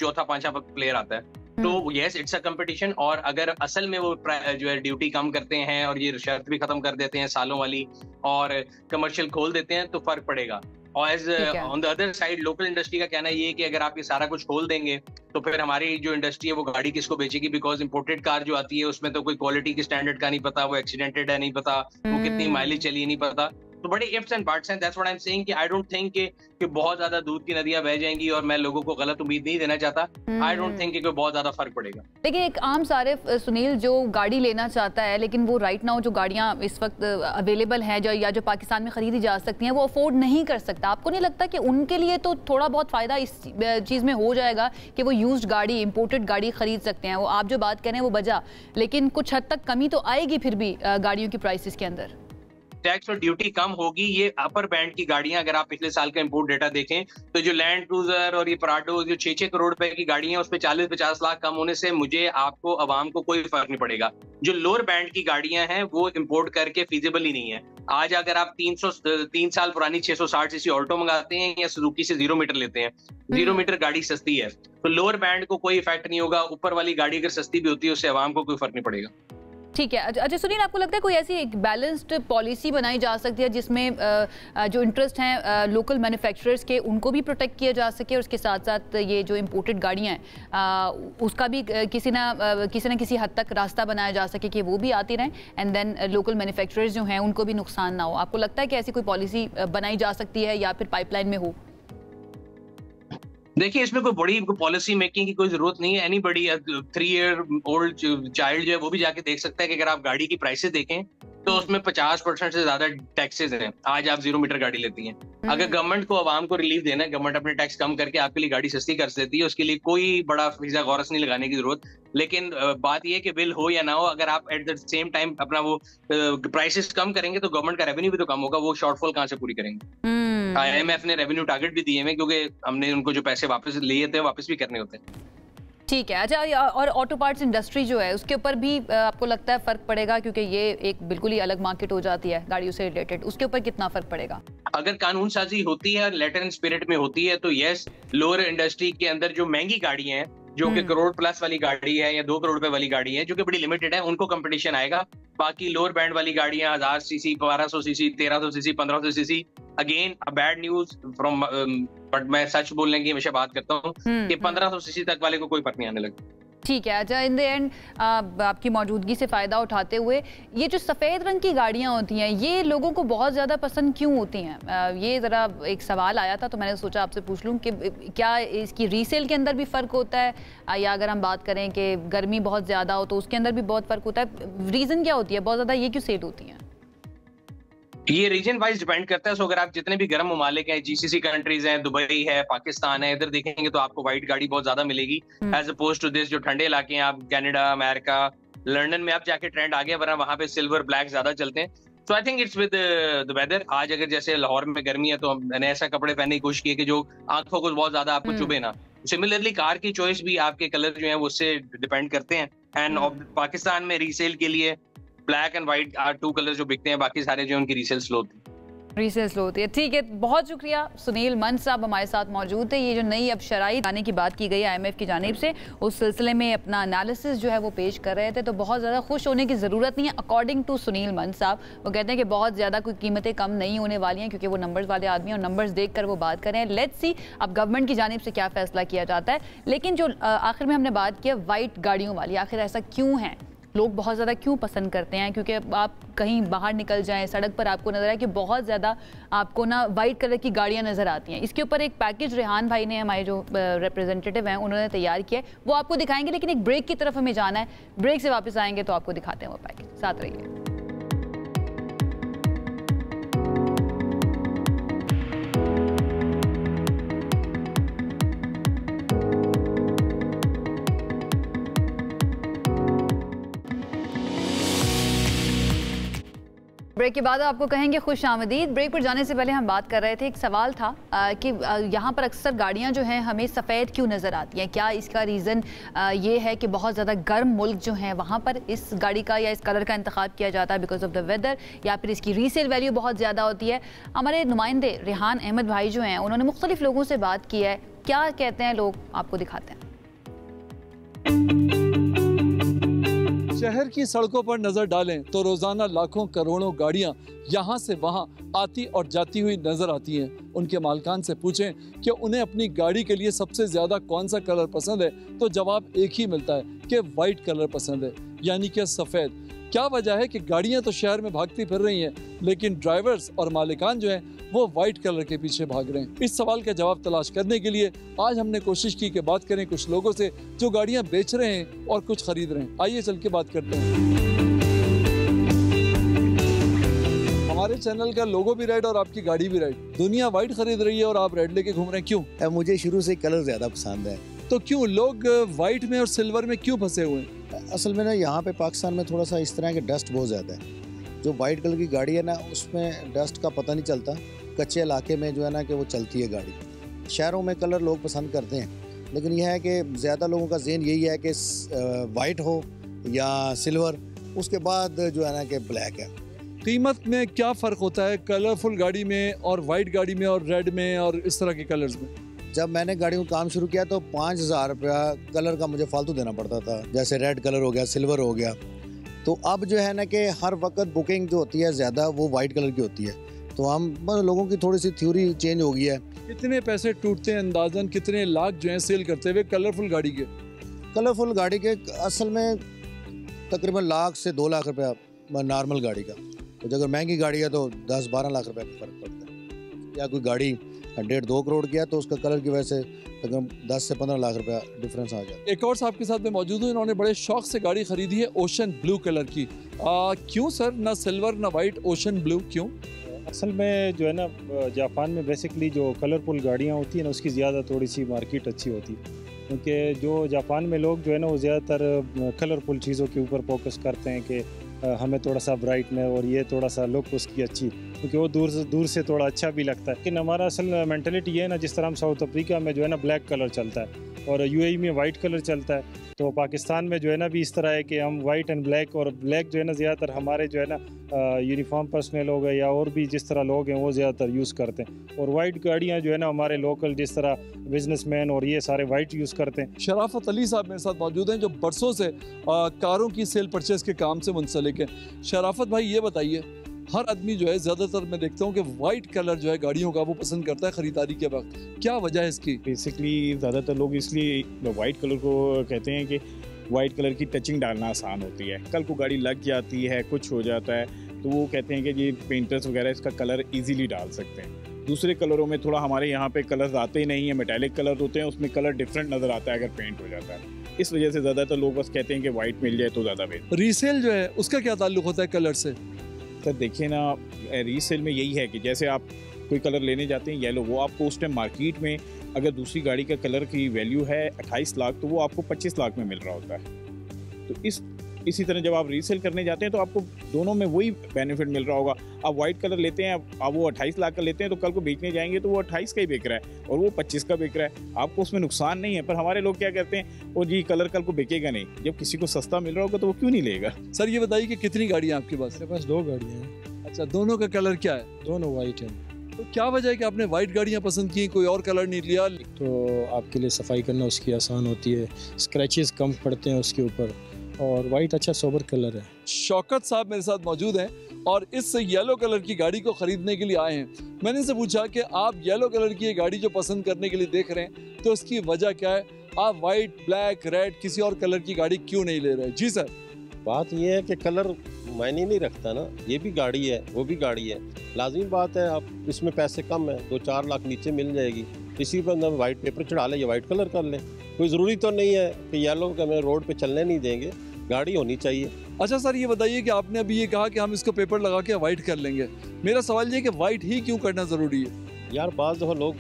चौथा पांचवा प्लेयर आता है। तो यस इट्स अ कंपटीशन। और अगर असल में वो जो है ड्यूटी कम करते हैं और ये शर्त भी खत्म कर देते हैं सालों वाली और कमर्शियल खोल देते हैं तो फर्क पड़ेगा। और as on the other side local industry का कहना ये है कि अगर आप ये सारा कुछ खोल देंगे तो फिर हमारी जो इंडस्ट्री है वो गाड़ी किसको बेचेगी? बिकॉज इंपोर्टेड कार जो आती है उसमें तो कोई क्वालिटी की स्टैंडर्ड का नहीं पता, वो एक्सीडेंटेड है नहीं पता, वो कितनी माइलेज चली नहीं पता। तो बड़े इफ्स एंड बट्स हैं। That's what I am saying कि आई डोंट थिंक कि बहुत ज्यादा दूध की नदियां बह जाएंगी और मैं लोगों को गलत उम्मीद नहीं देना चाहता। आई डोंट थिंक कि कोई बहुत ज्यादा फर्क पड़ेगा। लेकिन एक आम सारिफ सुनील जो गाड़ी लेना चाहता है लेकिन वो राइट नाउ जो गाड़ियां इस वक्त अवेलेबल हैं जो पाकिस्तान में खरीदी जा सकती हैं वो अफोर्ड नहीं कर सकता, आपको नहीं लगता कि उनके लिए तो थोड़ा बहुत फायदा इस चीज में हो जाएगा कि वो यूज्ड गाड़ी, इंपोर्टेड गाड़ी खरीद सकते हैं? वो आप जो बात कह रहे हैं वो बजा, लेकिन कुछ हद तक कमी तो आएगी फिर भी गाड़ियों की प्राइसेस के अंदर। टैक्स और ड्यूटी कम होगी। ये अपर बैंड की गाड़ियां अगर आप पिछले साल का इंपोर्ट डेटा देखें तो जो लैंड क्रूजर और ये पराडो जो 6-6 करोड़ रुपए की गाड़ियां हैं उस पर 40-50 लाख कम होने से मुझे, आपको, आवाम को कोई फर्क नहीं पड़ेगा। जो लोअर बैंड की गाड़ियां हैं वो इंपोर्ट करके फीजिबल ही नहीं है। आज अगर आप 3 साल पुरानी 660 सीसी ऑल्टो मंगाते हैं या सुजुकी से 0 मीटर लेते हैं, 0 मीटर गाड़ी सस्ती है तो लोअर बैंड को कोई इफेक्ट नहीं होगा। ऊपर वाली गाड़ी अगर सस्ती भी होती है उससे आवाम को कोई फर्क नहीं पड़ेगा। ठीक है। अच्छा सुनील, आपको लगता है कोई ऐसी एक बैलेंस्ड पॉलिसी बनाई जा सकती है जिसमें जो इंटरेस्ट हैं लोकल मैन्युफैक्चरर्स के उनको भी प्रोटेक्ट किया जा सके और उसके साथ साथ ये जो इंपोर्टेड गाड़ियां हैं उसका भी किसी ना किसी हद तक रास्ता बनाया जा सके कि वो भी आती रहें एंड देन लोकल मैन्युफैक्चरर्स जो हैं उनको भी नुकसान ना हो? आपको लगता है कि ऐसी कोई पॉलिसी बनाई जा सकती है या फिर पाइपलाइन में हो? देखिए इसमें कोई बड़ी पॉलिसी मेकिंग की कोई जरूरत नहीं है। एनीबडी 3 ईयर ओल्ड चाइल्ड जो है वो भी जाके देख सकता है कि अगर आप गाड़ी की प्राइसेस देखें तो उसमें 50% से ज्यादा टैक्सेस हैं। आज आप 0 मीटर गाड़ी लेती हैं, अगर गवर्नमेंट को आवाम को रिलीफ देना है, गवर्नमेंट अपने टैक्स कम करके आपके लिए गाड़ी सस्ती कर देती है, उसके लिए कोई बड़ा फीसा गौरस नहीं लगाने की जरूरत। लेकिन बात यह है कि बिल हो या ना हो, अगर आप एट द सेम टाइम अपना वो प्राइसेस कम करेंगे तो गवर्नमेंट का रेवेन्यू भी तो कम होगा। वो शॉर्टफॉल कहाँ से पूरी करेंगे? IMF ने रेवेन्यू टारगेट भी दिए हैं क्योंकि हमने उनको जो पैसे वापस लिए थे वापस भी करने होते हैं। ठीक है। अच्छा, और ऑटो पार्ट्स इंडस्ट्री जो है उसके ऊपर भी आपको लगता है फर्क पड़ेगा क्योंकि ये एक बिल्कुल ही अलग मार्केट हो जाती है गाड़ियों से रिलेटेड, उसके ऊपर कितना फर्क पड़ेगा? अगर कानून साजी होती है, लेटर एंड स्पिरिट में होती है तो यस, लोअर इंडस्ट्री के अंदर जो महंगी गाड़ियां हैं जो कि करोड़ प्लस वाली गाड़ी है या 2 करोड़ रुपए वाली गाड़ी है जो कि बड़ी लिमिटेड है, उनको कंपटीशन आएगा। बाकी लोअर बैंड वाली गाड़ियां 1000 CC, 1200 CC, 1300 CC, 1500 CC, again a bad news from, but मैं सच बोलने की हमेशा बात करता हूँ कि 1500 सीसी तक वाले को कोई फर्क नहीं आने लगा। ठीक है। अच्छा, इन द एंड आपकी मौजूदगी से फ़ायदा उठाते हुए ये जो सफ़ेद रंग की गाड़ियाँ होती हैं ये लोगों को बहुत ज़्यादा पसंद क्यों होती हैं? ये ज़रा एक सवाल आया था तो मैंने सोचा आपसे पूछ लूँ कि क्या इसकी रीसेल के अंदर भी फ़र्क होता है, या अगर हम बात करें कि गर्मी बहुत ज़्यादा हो तो उसके अंदर भी बहुत फ़र्क होता है? रीज़न क्या होती है बहुत ज़्यादा ये क्यों सेल होती हैं? ये रीजन वाइज डिपेंड करता है। सो अगर आप जितने भी गर्म ममालिक हैं, GCC कंट्रीज हैं, दुबई है, पाकिस्तान है, इधर देखेंगे तो आपको व्हाइट गाड़ी बहुत ज्यादा मिलेगी एज अपोज टू दिस। जो ठंडे इलाके हैं, आप कनाडा, अमेरिका, लंदन में आप जाके ट्रेंड आ गया, वरना वहां पे सिल्वर ब्लैक ज्यादा चलते हैं। So I think it's with the weather. आज अगर जैसे लाहौर में गर्मी है तो मैंने ऐसा कपड़े पहनने की कोशिश की कि जो आंखों को बहुत ज्यादा आपको चुभे ना। सिमिलरली कार की चॉइस भी आपके कलर जो है वो उससे डिपेंड करते हैं। एंड पाकिस्तान में रीसेल के लिए ब्लैक एंड व्हाइट 2 कलर जो बिकते हैं, बाकी सारे जो उनकी रीसेल स्लो होती है। रीसेल स्लो होती है। ठीक है, बहुत शुक्रिया सुनील मंच साहब हमारे साथ मौजूद थे। ये जो नई अब शराइत आने की बात की गई IMF की जानिब से, उस सिलसिले में अपना एनालिसिस जो है वो पेश कर रहे थे, तो बहुत ज़्यादा खुश होने की ज़रूरत नहीं है अकॉर्डिंग टू सुनील मंच साहब। वो कहते हैं कि बहुत ज़्यादा कोई कीमतें कम नहीं होने वाली हैं, क्योंकि वो नंबर्स वाले आदमी और नंबर्स देख कर वो बात कर रहे हैं। लेट्स सी अब गवर्नमेंट की जानिब से क्या फैसला किया जाता है। लेकिन जो आखिर में हमने बात की वाइट गाड़ियों वाली, आखिर ऐसा क्यों है, लोग बहुत ज़्यादा क्यों पसंद करते हैं? क्योंकि आप कहीं बाहर निकल जाएं, सड़क पर आपको नज़र आए कि बहुत ज़्यादा आपको ना वाइट कलर की गाड़ियां नज़र आती हैं। इसके ऊपर एक पैकेज रेहान भाई ने, हमारे जो रिप्रेजेंटेटिव हैं, उन्होंने तैयार किया है, वो आपको दिखाएंगे। लेकिन एक ब्रेक की तरफ हमें जाना है, ब्रेक से वापस आएंगे तो आपको दिखाते हैं वो पैकेज। साथ रहिए। ब्रेक के बाद आपको कहेंगे खुश आमदीद। ब्रेक पर जाने से पहले हम बात कर रहे थे, एक सवाल था कि यहाँ पर अक्सर गाड़ियाँ जो हैं हमें सफ़ेद क्यों नज़र आती हैं? क्या इसका रीज़न ये है कि बहुत ज़्यादा गर्म मुल्क जो हैं वहाँ पर इस गाड़ी का या इस कलर का इंतखाब किया जाता है बिकॉज ऑफ द वेदर, या फिर इसकी रीसेल वैल्यू बहुत ज़्यादा होती है? हमारे नुमाइंदे रेहान अहमद भाई जो हैं, उन्होंने मुख्तलिफ लोगों से बात की है, क्या कहते हैं लोग, आपको दिखाते हैं। शहर की सड़कों पर नजर डालें तो रोजाना लाखों करोड़ों गाड़ियां यहाँ से वहाँ आती और जाती हुई नजर आती हैं। उनके मालकान से पूछें कि उन्हें अपनी गाड़ी के लिए सबसे ज्यादा कौन सा कलर पसंद है, तो जवाब एक ही मिलता है कि वाइट कलर पसंद है, यानी कि सफेद। क्या वजह है कि गाड़ियां तो शहर में भागती फिर रही हैं, लेकिन ड्राइवर्स और मालिकान जो हैं वो वाइट कलर के पीछे भाग रहे हैं? इस सवाल का जवाब तलाश करने के लिए आज हमने कोशिश की कि बात करें कुछ लोगों से जो गाड़ियां बेच रहे हैं और कुछ खरीद रहे हैं। आइए चल के बात करते हैं। हमारे चैनल का लोगो भी रेड और आपकी गाड़ी भी रेड। दुनिया वाइट खरीद रही है और आप रेड लेके घूम रहे हैं, क्यों? मुझे शुरू से कलर ज्यादा पसंद है। तो क्यों लोग वाइट में और सिल्वर में क्यों फंसे हुए हैं? असल में ना यहाँ पे पाकिस्तान में थोड़ा सा इस तरह के डस्ट बहुत ज़्यादा है। जो वाइट कलर की गाड़ी है ना, उसमें डस्ट का पता नहीं चलता। कच्चे इलाके में जो है ना कि वो चलती है गाड़ी। शहरों में कलर लोग पसंद करते हैं, लेकिन यह है कि ज़्यादा लोगों का ज़हन यही है कि वाइट हो या सिल्वर, उसके बाद जो है ना कि ब्लैक है। कीमत में क्या फ़र्क होता है कलरफुल गाड़ी में और वाइट गाड़ी में और रेड में और इस तरह के कलर्स में? जब मैंने गाड़ियों का काम शुरू किया तो 5,000 रुपया कलर का मुझे फालतू देना पड़ता था, जैसे रेड कलर हो गया, सिल्वर हो गया। तो अब जो है ना कि हर वक्त बुकिंग जो होती है ज़्यादा वो वाइट कलर की होती है। तो हम लोगों की थोड़ी सी थ्योरी चेंज हो गई है। कितने पैसे टूटते हैं अंदाजन, कितने लाख जो हैं सेल करते हुए कलरफुल गाड़ी के? कलरफुल गाड़ी के असल में तकरीबन लाख से 2 लाख रुपया नॉर्मल गाड़ी का। तो अगर महंगी गाड़ी है तो 10-12 लाख रुपये का फ़र्क पड़ता है। या कोई गाड़ी 1.5-2 करोड़ की है तो उसका कलर की वजह से तकरीबन 10 से 15 लाख रुपया डिफरेंस आ जाता है। एक और साहब के साथ में मौजूद हूँ, इन्होंने बड़े शौक से गाड़ी खरीदी है ओशन ब्लू कलर की। क्यों सर, ना सिल्वर ना वाइट, ओशन ब्लू क्यों? असल में जो है ना जापान में बेसिकली जो कलरफुल गाड़ियाँ होती हैं ना उसकी ज़्यादा थोड़ी सी मार्केट अच्छी होती है, क्योंकि जो जापान में लोग जो है ना वो ज़्यादातर कलरफुल चीज़ों के ऊपर फोकस करते हैं कि हमें थोड़ा सा ब्राइट में और ये थोड़ा सा लुक उसकी अच्छी, क्योंकि वो दूर से थोड़ा अच्छा भी लगता है। लेकिन हमारा असल मेंटलिटी ये है ना, जिस तरह हम साउथ अफ्रीका में जो है ना ब्लैक कलर चलता है और यूएई में वाइट कलर चलता है, तो पाकिस्तान में जो है ना भी इस तरह है कि हम वाइट एंड ब्लैक, और ब्लैक जो है ना ज़्यादातर हमारे जो है ना यूनिफॉर्म पर्सनल हो गए या और भी जिस तरह लोग हैं वो ज़्यादातर यूज़ करते हैं। और वाइट गाड़ियाँ जो है ना हमारे लोकल जिस तरह बिजनेसमैन और ये सारे वाइट यूज़ करते हैं। शराफत अली साहब मेरे साथ मौजूद हैं जो बरसों से कारों की सेल परचेज के काम से मुंसलिक है। शराफत भाई ये बताइए, हर आदमी जो है ज़्यादातर मैं देखता हूँ कि वाइट कलर जो है गाड़ियों का वो पसंद करता है ख़रीदारी के वक्त, क्या वजह है इसकी? बेसिकली ज़्यादातर लोग इसलिए वाइट कलर को कहते हैं कि वाइट कलर की टचिंग डालना आसान होती है। कल को गाड़ी लग जाती है, कुछ हो जाता है, तो वो कहते हैं कि ये पेंटर्स वगैरह इसका कलर इजीली डाल सकते हैं। दूसरे कलरों में थोड़ा हमारे यहाँ पे कलर्स आते ही नहीं है, मेटालिक कलर होते हैं, उसमें कलर डिफरेंट नज़र आता है अगर पेंट हो जाता है। इस वजह से ज़्यादातर लोग बस कहते हैं कि वाइट मिल जाए तो ज़्यादा बेहतर। रीसेल जो है उसका क्या ताल्लुक होता है कलर से? सर देखिए ना, रीसेल में यही है कि जैसे आप कोई कलर लेने जाते हैं येलो, वो आपको उस टाइम मार्केट में अगर दूसरी गाड़ी का कलर की वैल्यू है 28 लाख तो वो आपको 25 लाख में मिल रहा होता है। तो इसी तरह जब आप रीसेल करने जाते हैं तो आपको दोनों में वही बेनिफिट मिल रहा होगा। आप वाइट कलर लेते हैं, आप वो 28 लाख का लेते हैं, तो कल को बेचने जाएंगे तो वो 28 का ही बिक रहा है और वो 25 का बिक रहा है, आपको उसमें नुकसान नहीं है। पर हमारे लोग क्या करते हैं, वो जी कलर कल को बिकेगा नहीं, जब किसी को सस्ता मिल रहा होगा तो वो क्यों नहीं लेगा। सर ये बताइए कि कितनी गाड़ियाँ आपके पास? मेरे पास 2 गाड़ियाँ हैं। अच्छा, दोनों का कलर क्या है? दोनों वाइट है। तो क्या वजह है कि आपने वाइट गाड़ियाँ पसंद की, कोई और कलर नहीं लिया? तो आपके लिए सफाई करना उसकी आसान होती है, स्क्रैचेस कम पड़ते हैं उसके ऊपर, और वाइट अच्छा सोबर कलर है। शौकत साहब मेरे साथ मौजूद हैं और इस येलो कलर की गाड़ी को खरीदने के लिए आए हैं। मैंने इनसे पूछा कि आप येलो कलर की ये गाड़ी जो पसंद करने के लिए देख रहे हैं तो उसकी वजह क्या है? आप वाइट, ब्लैक, रेड किसी और कलर की गाड़ी क्यों नहीं ले रहे? जी सर। बात ये है कि कलर मायने नहीं रखता ना, ये भी गाड़ी है वो भी गाड़ी है, लाजमी बात है। आप इसमें पैसे कम है, 2-4 लाख नीचे मिल जाएगी, इसी पर हम वाइट पेपर चढ़ा लें या वाइट कलर कर लें। कोई ज़रूरी तो नहीं है कि येलो के हमें रोड पे चलने नहीं देंगे, गाड़ी होनी चाहिए। अच्छा सर, ये बताइए कि आपने अभी ये कहा कि हम इसको पेपर लगा के वाइट कर लेंगे, मेरा सवाल ये कि वाइट ही क्यों करना ज़रूरी है? यार बाज़ दफ़ा लोग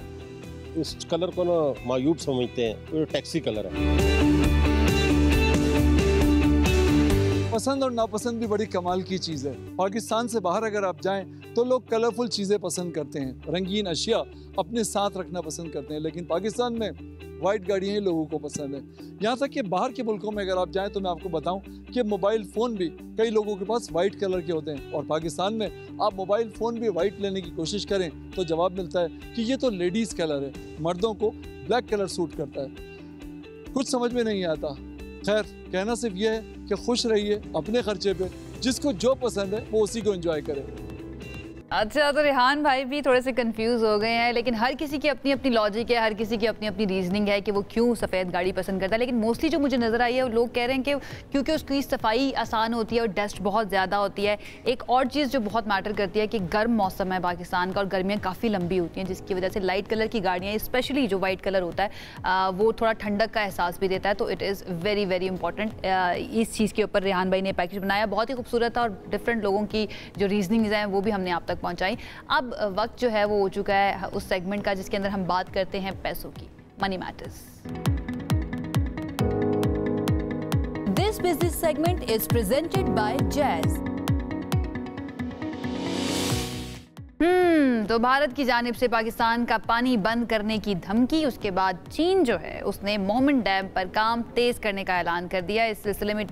इस कलर को ना मायूब समझते हैं, तो टैक्सी कलर है। पसंद और नापसंद भी बड़ी कमाल की चीज़ है। पाकिस्तान से बाहर अगर आप जाएं तो लोग कलरफुल चीज़ें पसंद करते हैं, रंगीन अशिया अपने साथ रखना पसंद करते हैं, लेकिन पाकिस्तान में वाइट गाड़ियाँ ही लोगों को पसंद है। यहाँ तक कि बाहर के मुल्कों में अगर आप जाएं तो मैं आपको बताऊं कि मोबाइल फ़ोन भी कई लोगों के पास वाइट कलर के होते हैं, और पाकिस्तान में आप मोबाइल फ़ोन भी वाइट लेने की कोशिश करें तो जवाब मिलता है कि ये तो लेडीज़ कलर है, मर्दों को ब्लैक कलर सूट करता है। कुछ समझ में नहीं आता। खैर, कहना सिर्फ ये है कि खुश रहिए अपने खर्चे पे, जिसको जो पसंद है वो उसी को एंजॉय करे। अच्छा, तो रेहान भाई भी थोड़े से कंफ्यूज हो गए हैं, लेकिन हर किसी की अपनी अपनी लॉजिक है, हर किसी की अपनी अपनी रीजनिंग है कि वो क्यों सफ़ेद गाड़ी पसंद करता है। लेकिन मोस्टली जो मुझे नज़र आई है वो लोग कह रहे हैं कि क्योंकि उसकी सफाई आसान होती है और डस्ट बहुत ज़्यादा होती है। एक और चीज़ जो बहुत मैटर करती है कि गर्म मौसम है पाकिस्तान का और गर्मियाँ काफ़ी लंबी होती हैं, जिसकी वजह से लाइट कलर की गाड़ियाँ, स्पेशली जो वाइट कलर होता है वो थोड़ा ठंडक का एहसास भी देता है। तो it is very very important. इस चीज़ के ऊपर रेहान भाई ने पैकेज बनाया, बहुत ही खूबसूरत था, और डिफरेंट लोगों की जो रीजनिंग्स हैं वो भी हमने आप तक पहुँचाई। अब वक्त जो है वो हो चुका है उस सेगमेंट का जिसके अंदर हम बात करते हैं पैसों की, money matters. This business segment is presented by jazz. तो भारत की जानिब से पाकिस्तान का पानी बंद करने की धमकी, उसके बाद चीन जो है उसने मोमिन डैम पर काम तेज करने का ऐलान कर दिया। इस सिलसिले में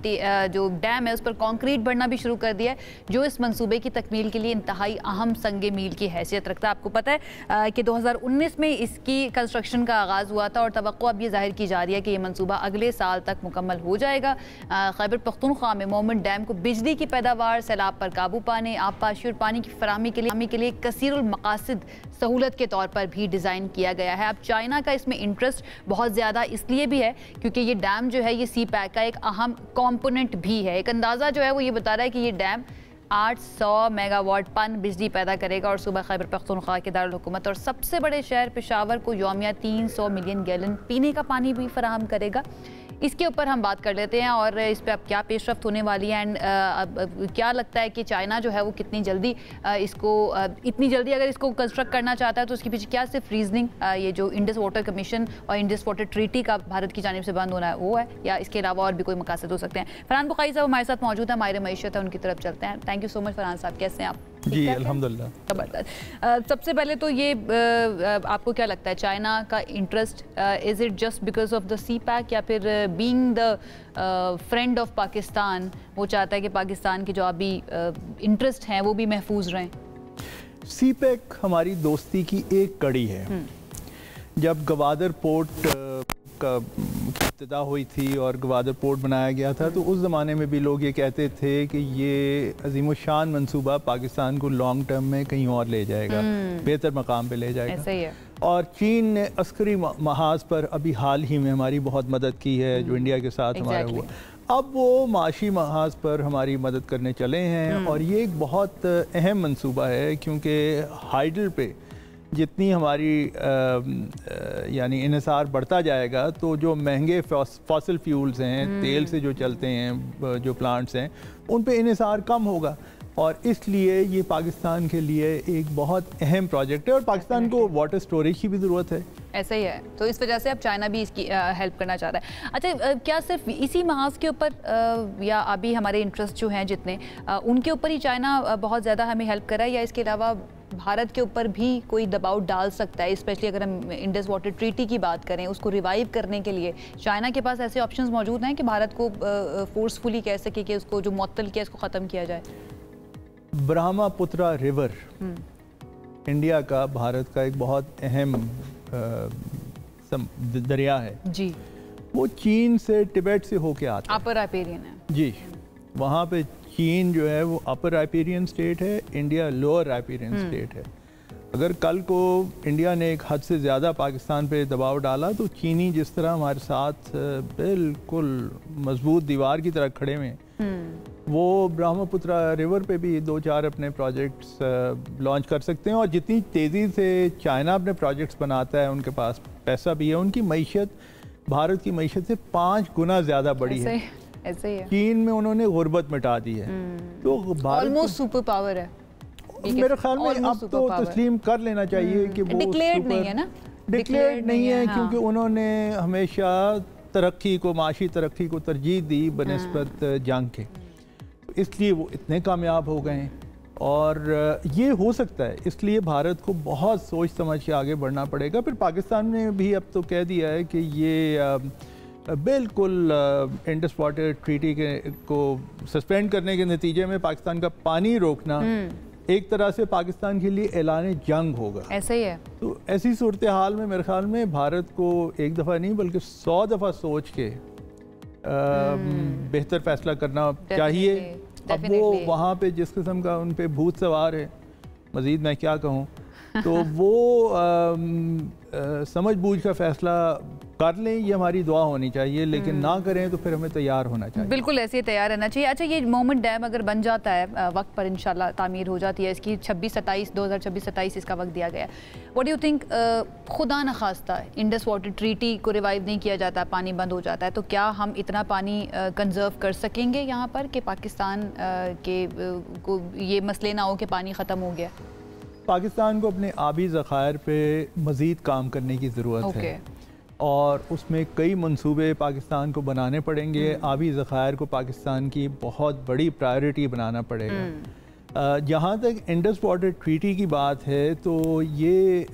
जो डैम है उस पर कंक्रीट भरना भी शुरू कर दिया है, जो इस मंसूबे की तकमील के लिए इंतहाई अहम संगे मील की हैसियत रखता है। आपको पता है कि 2019 में इसकी कंस्ट्रक्शन का आगाज़ हुआ था और तवक्को अब ये जाहिर की जा रही है कि ये मनसूबा अगले साल तक मुकम्मल हो जाएगा। खैबर पख्तूनख्वा में मोमिन डैम को बिजली की पैदावार, सैलाब पर काबू पाने, आबपाशी और पानी की फराहमी के लिए कसीरुल मकासिद सहूलत के तौर पर भी डिज़ाइन किया गया है। अब चाइना का इसमें इंटरेस्ट बहुत ज़्यादा इसलिए भी है क्योंकि ये डैम जो है ये सी पैक का एक अहम कंपोनेंट भी है। एक अंदाज़ा जो है वो ये बता रहा है कि ये डैम 800 मेगावाट पन बिजली पैदा करेगा और सूबा खैबर पख्तूनख्वा के दारुल हुकूमत और सबसे बड़े शहर पेशावर को यौमिया 300 मिलियन गैलन पीने का पानी भी फराहम करेगा। इसके ऊपर हम बात कर लेते हैं और इस पर अब क्या पेशरफ्त होने वाली है एंड क्या लगता है कि चाइना जो है वो कितनी जल्दी इतनी जल्दी अगर इसको कंस्ट्रक्ट करना चाहता है तो उसके पीछे क्या सिर्फ रीजनिंग ये जो इंडस वाटर कमीशन और इंडस वाटर ट्रीटी का भारत की जानिब से बंद होना है वो है, या इसके अलावा और भी कोई मकासद हो सकते हैं। फरहान बुखारी साहब हमारे साथ मौजूद है, हमारे मईशत है, उनकी तरफ चलते हैं। Thank you so much Farhan साहब, कैसे हैं आप? जी अल्हम्दुलिल्लाह। ज़बरदस्त। सबसे पहले तो ये आपको क्या लगता है चाइना का interest is it just because of the CPEC या फिर being the friend of Pakistan वो चाहता है कि पाकिस्तान के जो अभी इंटरेस्ट हैं वो भी महफूज रहें? सी पैक हमारी दोस्ती की एक कड़ी है। जब गवादर पोर्ट का इब्तिदा हुई थी और गवादर पोर्ट बनाया गया था तो उस ज़माने में भी लोग ये कहते थे कि ये अजीमुशान मंसूबा पाकिस्तान को लॉन्ग टर्म में कहीं और ले जाएगा, बेहतर मकाम पे ले जाएगा। ऐसा ही है। और चीन ने अस्करी महाज पर अभी हाल ही में हमारी बहुत मदद की है, जो इंडिया के साथ हमारा हुआ। अब वो माशी महाज पर हमारी मदद करने चले हैं और ये एक बहुत अहम मंसूबा है क्योंकि हाइडल पे जितनी हमारी यानी इन्हिसार बढ़ता जाएगा तो जो महंगे फॉसिल फ्यूल्स हैं, तेल से जो चलते हैं जो प्लांट्स हैं, उन पे इन्हिसार कम होगा और इसलिए ये पाकिस्तान के लिए एक बहुत अहम प्रोजेक्ट है और पाकिस्तान को वाटर स्टोरेज की भी ज़रूरत है। ऐसा ही है, तो इस वजह से अब चाइना भी इसकी हेल्प करना चाहता है। अच्छा, क्या सिर्फ इसी महाज के ऊपर या अभी हमारे इंटरेस्ट जो हैं जितने उनके ऊपर ही चाइना बहुत ज़्यादा हमें हेल्प कर रहा है या इसके अलावा भारत के ऊपर भी कोई दबाव डाल सकता है? स्पेशली अगर हम इंडस वाटर ट्रीटी की बात करें, उसको रिवाइव करने के लिए चाइना के पास ऐसे ऑप्शंस मौजूद हैं कि भारत को फोर्सफुली कह सके कि उसको जो मुअत्तल किया इसको ख़त्म किया जाए? ब्रह्मपुत्र रिवर इंडिया का, भारत का एक बहुत अहम दरिया है जी। वो चीन से, तिब्बत से होके आता है। अपर राइपेरियन है जी। वहाँ पे चीन जो है वो अपर राइपेरियन स्टेट है, इंडिया लोअर राइपेरियन स्टेट है। अगर कल को इंडिया ने एक हद से ज़्यादा पाकिस्तान पे दबाव डाला तो चीनी जिस तरह हमारे साथ बिल्कुल मजबूत दीवार की तरह खड़े हुए, वो ब्रह्मपुत्र रिवर पे भी 2-4 अपने प्रोजेक्ट्स लॉन्च कर सकते हैं। और जितनी तेज़ी से चाइना अपने प्रोजेक्ट्स बनाता है, उनके पास पैसा भी है, उनकी मईशत भारत की मईशत से 5 गुना ज़्यादा बड़ी है। ऐसे ही है। चीन में उन्होंने गुर्बत मिटा दी है, तो ऑलमोस्ट सुपर पावर है मेरे ख्याल में। अब तो तस्लीम कर लेना चाहिए कि वो डिक्लेयर्ड नहीं है ना, डिक्लेयर्ड नहीं है, क्योंकि उन्होंने हमेशा तरक्की को, माशी तरक्की को तरजीह दी बनिस्बत जंग के, इसलिए वो इतने कामयाब हो गए। और ये हो सकता है, इसलिए भारत को बहुत सोच समझ के आगे बढ़ना पड़ेगा। फिर पाकिस्तान ने भी अब तो कह दिया है कि ये बिल्कुल इंडस वाटर ट्रीटी को सस्पेंड करने के नतीजे में पाकिस्तान का पानी रोकना एक तरह से पाकिस्तान के लिए ऐलान जंग होगा। ऐसे ही है। तो ऐसी सूरत हाल में मेरे ख्याल में भारत को एक दफ़ा नहीं बल्कि 100 दफ़ा सोच के बेहतर फैसला करना चाहिए। अब वो वहाँ पे जिस किस्म का उन पे भूत सवार है, मज़ीद मैं क्या कहूँ, तो वो समझ बूझ का फैसला कर लें, ये हमारी दुआ होनी चाहिए, लेकिन ना करें तो फिर हमें तैयार होना चाहिए। बिल्कुल ऐसे ही तैयार रहना चाहिए। अच्छा, ये मोहम्मद डैम अगर बन जाता है वक्त पर, इंशाल्लाह तामीर हो जाती है इसकी, 2026-27 इसका वक्त दिया गया। व्हाट डू यू थिंक, खुदा न खास्ता इंडस वाटर ट्रीटी को रिवाइव नहीं किया जाता, पानी बंद हो जाता है, तो क्या हम इतना पानी कंजर्व कर सकेंगे यहाँ पर कि पाकिस्तान के को ये मसले ना हो कि पानी ख़त्म हो गया? पाकिस्तान को अपने आबी ज़खायर पे मज़ीद काम करने की ज़रूरत है, और उसमें कई मंसूबे पाकिस्तान को बनाने पड़ेंगे। आबी ज़खायर को पाकिस्तान की बहुत बड़ी प्रायोरिटी बनाना पड़ेगा। जहाँ तक इंडस वाटर ट्रीटी की बात है, तो ये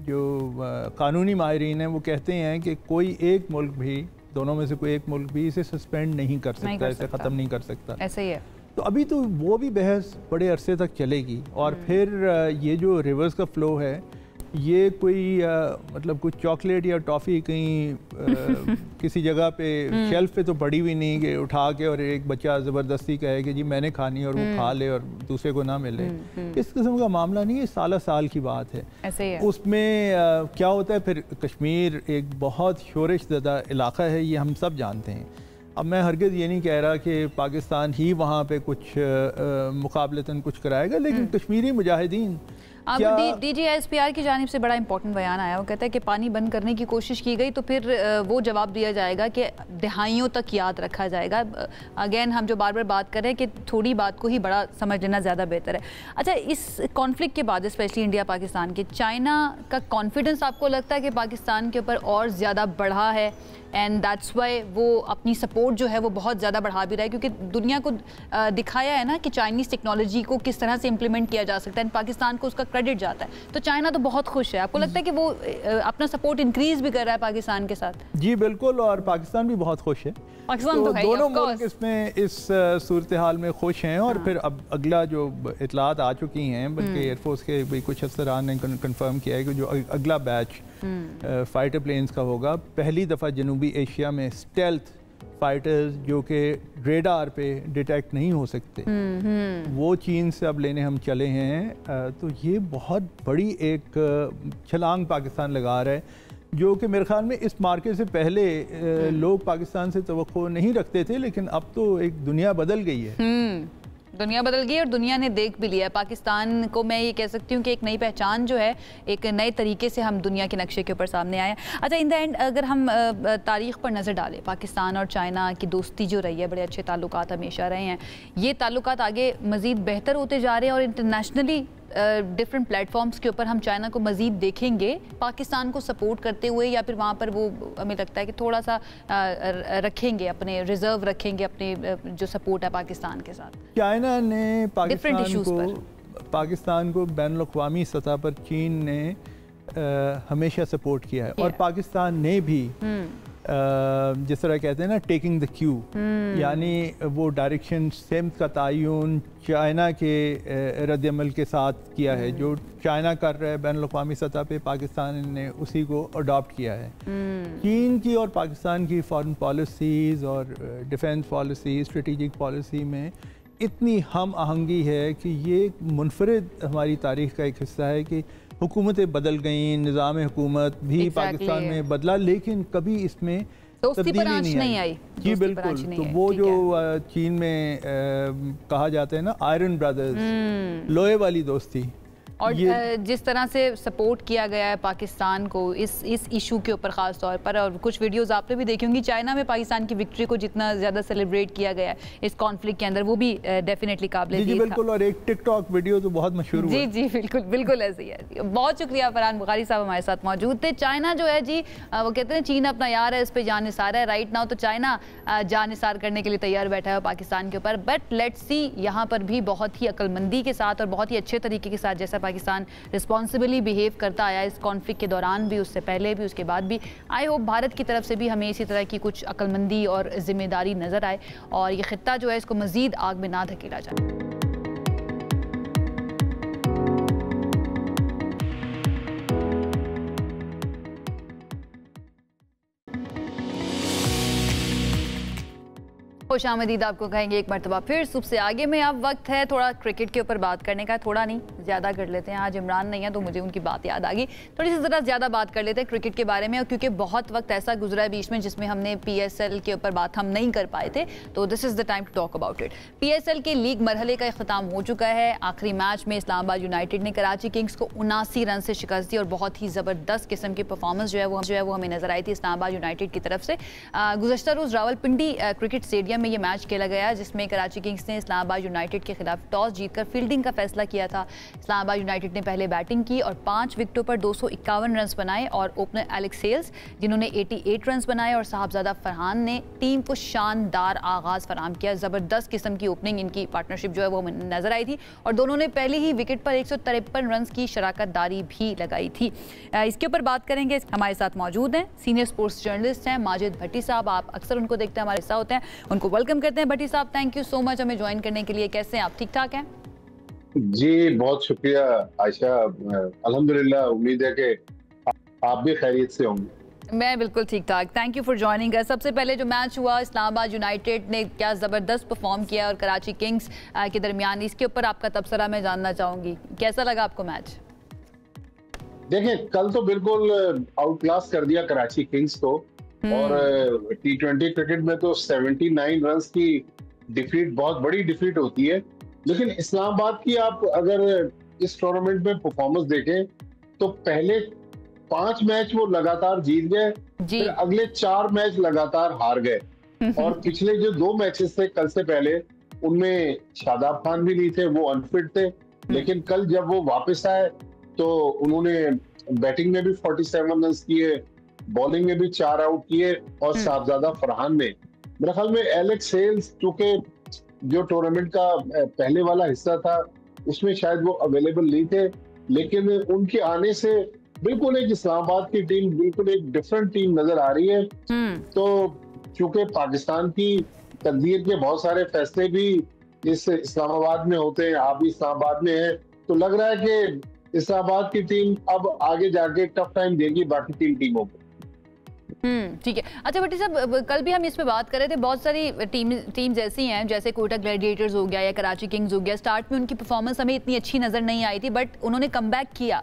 जो कानूनी माहिरीन हैं वो कहते हैं कि कोई एक मुल्क भी, दोनों में से कोई एक मुल्क भी इसे सस्पेंड नहीं कर सकता, इसे ख़त्म नहीं कर सकता। ऐसे ही है। तो अभी तो वो भी बहस बड़े अरसे तक चलेगी। और फिर ये जो रिवर्स का फ़्लो है, ये कोई मतलब कुछ चॉकलेट या टॉफ़ी कहीं किसी जगह पे शेल्फ पे तो पड़ी हुई नहीं कि उठा के और एक बच्चा ज़बरदस्ती कहे कि जी मैंने खानी है और वो खा ले और दूसरे को ना मिले। इस किस्म का मामला नहीं है, साल की बात है। ऐसे ही है। उसमें क्या होता है, फिर कश्मीर एक बहुत शोरश ज़दा इलाका है, ये हम सब जानते हैं। अब मैं हरगिज़ ये नहीं कह रहा कि पाकिस्तान ही वहाँ पे कुछ मुकाबलतन कुछ कराएगा, लेकिन कश्मीरी मुजाहिदीन DGISPR की जानिब से बड़ा इंपॉर्टेंट बयान आया। वो कहता है कि पानी बंद करने की कोशिश की गई तो फिर वो जवाब दिया जाएगा कि दहाइयों तक याद रखा जाएगा। अगेन हम जो बार बार बात कर रहे हैं कि थोड़ी बात को ही बड़ा समझ लेना ज़्यादा बेहतर है। अच्छा, इस कॉन्फ्लिक्ट के बाद स्पेशली इंडिया पाकिस्तान के, चाइना का कॉन्फिडेंस आपको लगता है कि पाकिस्तान के ऊपर और ज़्यादा बढ़ा है, एंड दैट्स वाई वो अपनी सपोर्ट जो है वो बहुत ज़्यादा बढ़ा भी रहा है, क्योंकि दुनिया को दिखाया है ना कि चाइनीज़ टेक्नोलॉजी को किस तरह से इम्प्लीमेंट किया जा सकता है, पाकिस्तान को उसका क्रेडिट जाता है। तो चाइना तो बहुत खुश है। आपको लगता है कि वो अपना सपोर्ट इंक्रीज भी कर रहा है पाकिस्तान के साथ? जी बिल्कुल, और पाकिस्तान भी बहुत खुश है। पाकिस्तान तो दोनों मुल्क इसमें इस सूरत हाल में खुश हैं। और फिर अब अगला जो इतलात आ चुकी हैं, बल्कि एयरफोर्स के भी कुछ अफसरान ने कंफर्म किया है कि जो अगला बैच फाइटर प्लेन्स का होगा, पहली दफ़ा जनूबी एशिया में स्टेल्थ फाइटर्स जो कि रेडार पे डिटेक्ट नहीं हो सकते, वो चीन से अब लेने हम चले हैं। तो ये बहुत बड़ी एक छलांग पाकिस्तान लगा रहा है, जो कि मेरे ख्याल में इस मार्के से पहले लोग पाकिस्तान से तवक्को नहीं रखते थे, लेकिन अब तो एक दुनिया बदल गई है। दुनिया बदल गई और दुनिया ने देख भी लिया। पाकिस्तान को मैं ये कह सकती हूँ कि एक नई पहचान जो है, एक नए तरीके से हम दुनिया के नक्शे के ऊपर सामने आए। अच्छा, इन द एंड अगर हम तारीख़ पर नज़र डालें, पाकिस्तान और चाइना की दोस्ती जो रही है, बड़े अच्छे ताल्लुकात हमेशा रहे हैं। ये ताल्लुकात आगे मज़ीद बेहतर होते जा रहे हैं और इंटरनेशनली डिफरेंट प्लेटफॉर्म्स के ऊपर हम चाइना को मज़ीद देखेंगे पाकिस्तान को सपोर्ट करते हुए, या फिर वहाँ पर वो हमें लगता है कि थोड़ा सा रखेंगे, अपने रिजर्व रखेंगे अपने जो सपोर्ट है पाकिस्तान के साथ? चाइना ने पाकिस्तान को बैनुल-अक़वामी सतह पर चीन ने हमेशा सपोर्ट किया है, और पाकिस्तान ने भी जिस तरह कहते हैं ना टेकिंग द क्यू, यानी वो डायरेक्शन सेम का तयन चाइना के रद्दमल के साथ किया है। जो चाइना कर रहा है बैन अवी सतह पे, पाकिस्तान ने उसी को अडॉप्ट किया है। चीन की और पाकिस्तान की फॉरेन पॉलिसीज़ और डिफेंस पॉलिसी, स्ट्रेटेजिक पॉलिसी में इतनी हम आहंगी है कि ये मुनफरिद हमारी तारीख़ का एक हिस्सा है कि हुकूमतें बदल गई, निज़ाम हुकूमत भी पाकिस्तान में बदला, लेकिन कभी इसमें तब्दीली नहीं आई। जी बिल्कुल। तो वो जो चीन में कहा जाता है ना आयरन ब्रदर्स, लोहे वाली दोस्ती, और जिस तरह से सपोर्ट किया गया है पाकिस्तान को इस इशू के ऊपर ख़ास तौर पर, और कुछ वीडियोस आपने भी देखी होंगी चाइना में पाकिस्तान की विक्ट्री को जितना ज़्यादा सेलिब्रेट किया गया है इस कॉन्फ्लिक्ट के अंदर, वो भी डेफिनेटनेटली काबिल जी बिल्कुल। और एक टिकटॉक वीडियो तो बहुत मशहूर हुआ। जी जी बिल्कुल बिल्कुल ऐसे ही है। बहुत शुक्रिया फरहान बुखारी साहब हमारे साथ मौजूद थे। चाइना जो है जी, वो कहते हैं चीन अपना यार है, इस पर जान निसार है। राइट नाउ तो चाइना जान निसार करने के लिए तैयार बैठा है पाकिस्तान के ऊपर, बट लेट्स सी यहाँ पर भी बहुत ही अक्लमंदी के साथ और बहुत ही अच्छे तरीके के साथ जैसा पाकिस्तान रिस्पॉन्सिबली बिहेव करता आया इस कॉन्फ्लिक्ट के दौरान भी, उससे पहले भी, उसके बाद भी, आई होप भारत की तरफ से भी हमें इसी तरह की कुछ अक्लमंदी और जिम्मेदारी नज़र आए और ये खित्ता जो है इसको मज़ीद आग में ना धकेला जाए। खुशामदीद आपको कहेंगे एक मरतबा फिर सुबह से आगे में। अब वक्त है थोड़ा क्रिकेट के ऊपर बात करने का, थोड़ा नहीं ज़्यादा कर लेते हैं। आज इमरान नहीं है तो मुझे उनकी बात याद आ गई, थोड़ी सी ज़रा ज़्यादा बात कर लेते हैं क्रिकेट के बारे में, और क्योंकि बहुत वक्त ऐसा गुजरा है बीच में जिसमें हमने PSL के ऊपर बात हम नहीं कर पाए थे, तो this is the time to talk about it. PSL के लीग मरहले का अख्ताम हो चुका है। आखिरी मैच में इस्लामाबाद यूनाइटेड ने कराची किंग्स को 79 रन से शिकस्त दी और बहुत ही ज़बरदस्त किस्म की परफॉर्मेंस जो है वो हमें नजर आई थी इस्लामाबाद यूनाइटेड की तरफ से। गुज़श्ता रोज़ रावलपिंडी क्रिकेट स्टेडियम में ये मैच खेला गया जिसमें कराची किंग्स ने इस्लामाबाद यूनाइटेड के खिलाफ टॉस जीतकर फील्डिंग का फैसला किया था। इस्लामाबाद यूनाइटेड ने पहले बैटिंग की और 5 विकेटों पर 251 रन बनाए और ओपनर एलेक्स सेल्स जिन्होंने 88 रन बनाए और साहबजादा फरहान ने टीम को शानदार आगाज फराहम किया। ज़बरदस्त किस्म की ओपनिंग इनकी पार्टनरशिप जो है वो नजर आई थी और दोनों ने पहले ही विकेट पर 153 रन की शराकत दारी भी लगाई थी। इसके ऊपर बात करेंगे, हमारे साथ मौजूद हैं सीनियर स्पोर्ट्स जर्नलिस्ट हैं माजिद भट्टी साहब। आप अक्सर उनको देखते हैं, हमारे हिस्सा होते हैं, उनको वेलकम करते हैं। भट्टी साहब थैंक यू सो मच हमें ज्वाइन करने के लिए। कैसे हैं आप, ठीक ठाक हैं? जी बहुत शुक्रिया आयशा, अल्हम्दुलिल्लाह, उम्मीद है कि आप भी खैरियत से होंगे। मैं बिल्कुल ठीक ठाक, thank you for joining us. सबसे पहले जो मैच हुआ इस्लामाबाद यूनाइटेड ने क्या ज़बरदस्त परफॉर्म किया और कराची किंग्स के दरमियान, इसके ऊपर आपका तबसरा मैं जानना चाहूँगी, कैसा लगा आपको मैच? देखिए कल तो बिल्कुल आउट क्लास कर दिया कराची किंग्स को और T20 क्रिकेट में तो 79 रन की डिफीट बहुत बड़ी डिफीट होती है, लेकिन इस्लामाबाद की आप अगर इस टूर्नामेंट में परफॉर्मेंस देखें तो पहले 5 मैच वो लगातार जीत गए, फिर अगले 4 मैच लगातार हार गए और पिछले जो 2 मैचेस थे कल से पहले उनमें शादाब खान भी नहीं थे, वो अनफिट थे, लेकिन कल जब वो वापस आए तो उन्होंने बैटिंग में भी 47 रन किए, बॉलिंग में भी 4 आउट किए और साहबजादा फरहान ने, मेरे ख्याल में एलेक्स सेल्स चूंकि जो टूर्नामेंट का पहले वाला हिस्सा था उसमें शायद वो अवेलेबल नहीं थे, लेकिन उनके आने से बिल्कुल एक इस्लामाबाद की टीम बिल्कुल एक डिफरेंट टीम नजर आ रही है। तो चूंकि पाकिस्तान की तकदीर के बहुत सारे फैसले भी इस इस्लामाबाद में होते हैं, आप भी इस्लामाबाद में हैं, तो लग रहा है कि इस्लामाबाद की टीम अब आगे जाके टफ टाइम देगी बाकी 3 टीमों को। ठीक है। अच्छा भट्टी साहब, कल भी हम इस पे बात कर रहे थे, बहुत सारी टीम्स ऐसी हैं जैसे कोटा ग्लैडिएटर्स हो गया या कराची किंग्स हो गया, स्टार्ट में उनकी परफॉर्मेंस हमें इतनी अच्छी नजर नहीं आई थी बट उन्होंने कमबैक किया।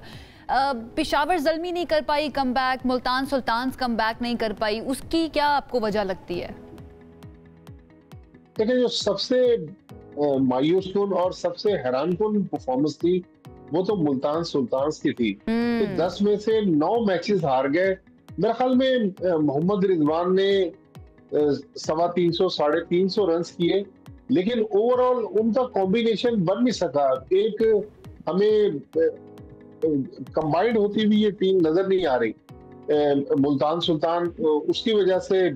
पेशावर ज़ल्मी नहीं कर पाई कमबैक, मुल्तान सुल्तान्स कमबैक नहीं कर पाई, उसकी क्या आपको वजह लगती है? देखिए जो सबसे मायूस कुन और सबसे हैरान कुन परफॉर्मेंस थी वो तो मुल्तान सुल्तान्स की थी। तो 10 में से 9 मैचेस हार गए। मेरे ख्याल में मोहम्मद रिजवान ने 350 साढ़े 300 रन किए, लेकिन ओवरऑल उनका कॉम्बिनेशन बन नहीं सका। एक हमें कंबाइंड होती हुई ये टीम नजर नहीं आ रही। मुल्तान सुल्तान उसकी वजह से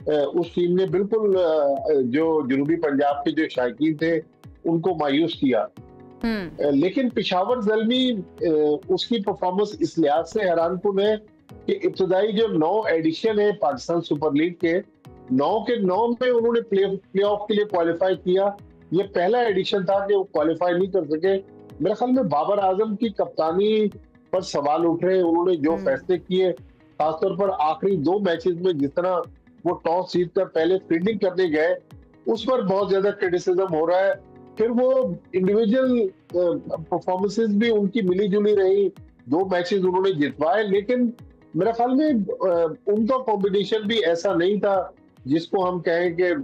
उस टीम ने बिल्कुल जो जनूबी पंजाब के जो शायकीन थे उनको मायूस किया। लेकिन पेशावर ज़ल्मी उसकी परफॉर्मेंस इस लिहाज से हैरानकुन है कि इब्तदाई जो 9 एडिशन है पाकिस्तान सुपर लीग के 9 में उन्होंने प्ले ऑफ के लिए क्वालिफाई किया। ये पहला एडिशन था कि वो क्वालिफाई नहीं कर सके। मेरे ख्याल में बाबर आजम की कप्तानी पर सवाल उठ रहे हैं। उन्होंने जो फैसले किए, खासतौर पर आखिरी 2 मैचेस में जिस तरह वो टॉस जीत कर पहले फील्डिंग करने गए, उस पर बहुत ज्यादा क्रिटिसिज्म हो रहा है। फिर वो इंडिविजुअल परफॉर्मेंसेस भी उनकी मिली जुली रही, 2 मैचेस उन्होंने जितवाए, लेकिन मेरे ख्याल में उनका कॉम्बिनेशन भी ऐसा नहीं था जिसको हम कहें कि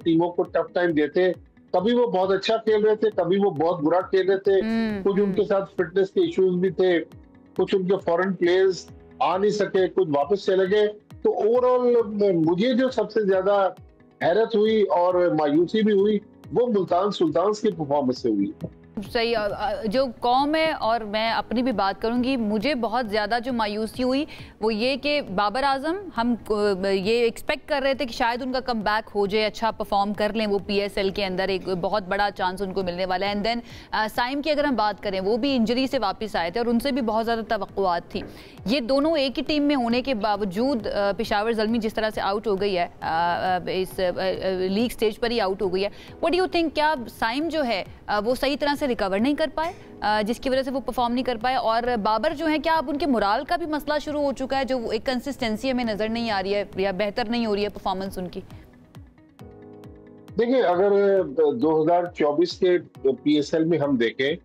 टीमों को टफ टाइम देते। कभी वो बहुत अच्छा खेल रहे थे, कभी वो बहुत बुरा खेल रहे थे। कुछ उनके साथ फिटनेस के इश्यूज भी थे, कुछ उनके फॉरेन प्लेयर्स आ नहीं सके, कुछ वापस चले गए। तो ओवरऑल मुझे जो सबसे ज्यादा हैरत हुई और मायूसी भी हुई वो मुल्तान सुल्तान्स की परफॉर्मेंस से हुई। सही, जो कौम है, और मैं अपनी भी बात करूंगी, मुझे बहुत ज़्यादा जो मायूसी हुई वो ये कि बाबर आजम, हम ये एक्सपेक्ट कर रहे थे कि शायद उनका कम बैक हो जाए, अच्छा परफॉर्म कर लें, वो PSL के अंदर एक बहुत बड़ा चांस उनको मिलने वाला है। एंड देन साइम की अगर हम बात करें, वो भी इंजरी से वापस आए थे और उनसे भी बहुत ज़्यादा तवक्कुआत थी। ये दोनों एक ही टीम में होने के बावजूद पेशावर ज़ल्मी जिस तरह से आउट हो गई है, इस लीग स्टेज पर ही आउट हो गई है, व्हाट डू यू थिंक, क्या साइम जो है वो सही तरह से रिकवर नहीं कर पाए, जिसकी वजह से वो परफॉर्म नहीं कर पाए? और बाबर जो है, क्या अब उनके मोराल का भी मसला शुरू हो चुका है, जो एक कंसिस्टेंसी हमें नजर नहीं आ रही है या बेहतर नहीं हो रही है परफॉर्मेंस उनकी? देखिए, अगर 2024 के PSL में हम देखें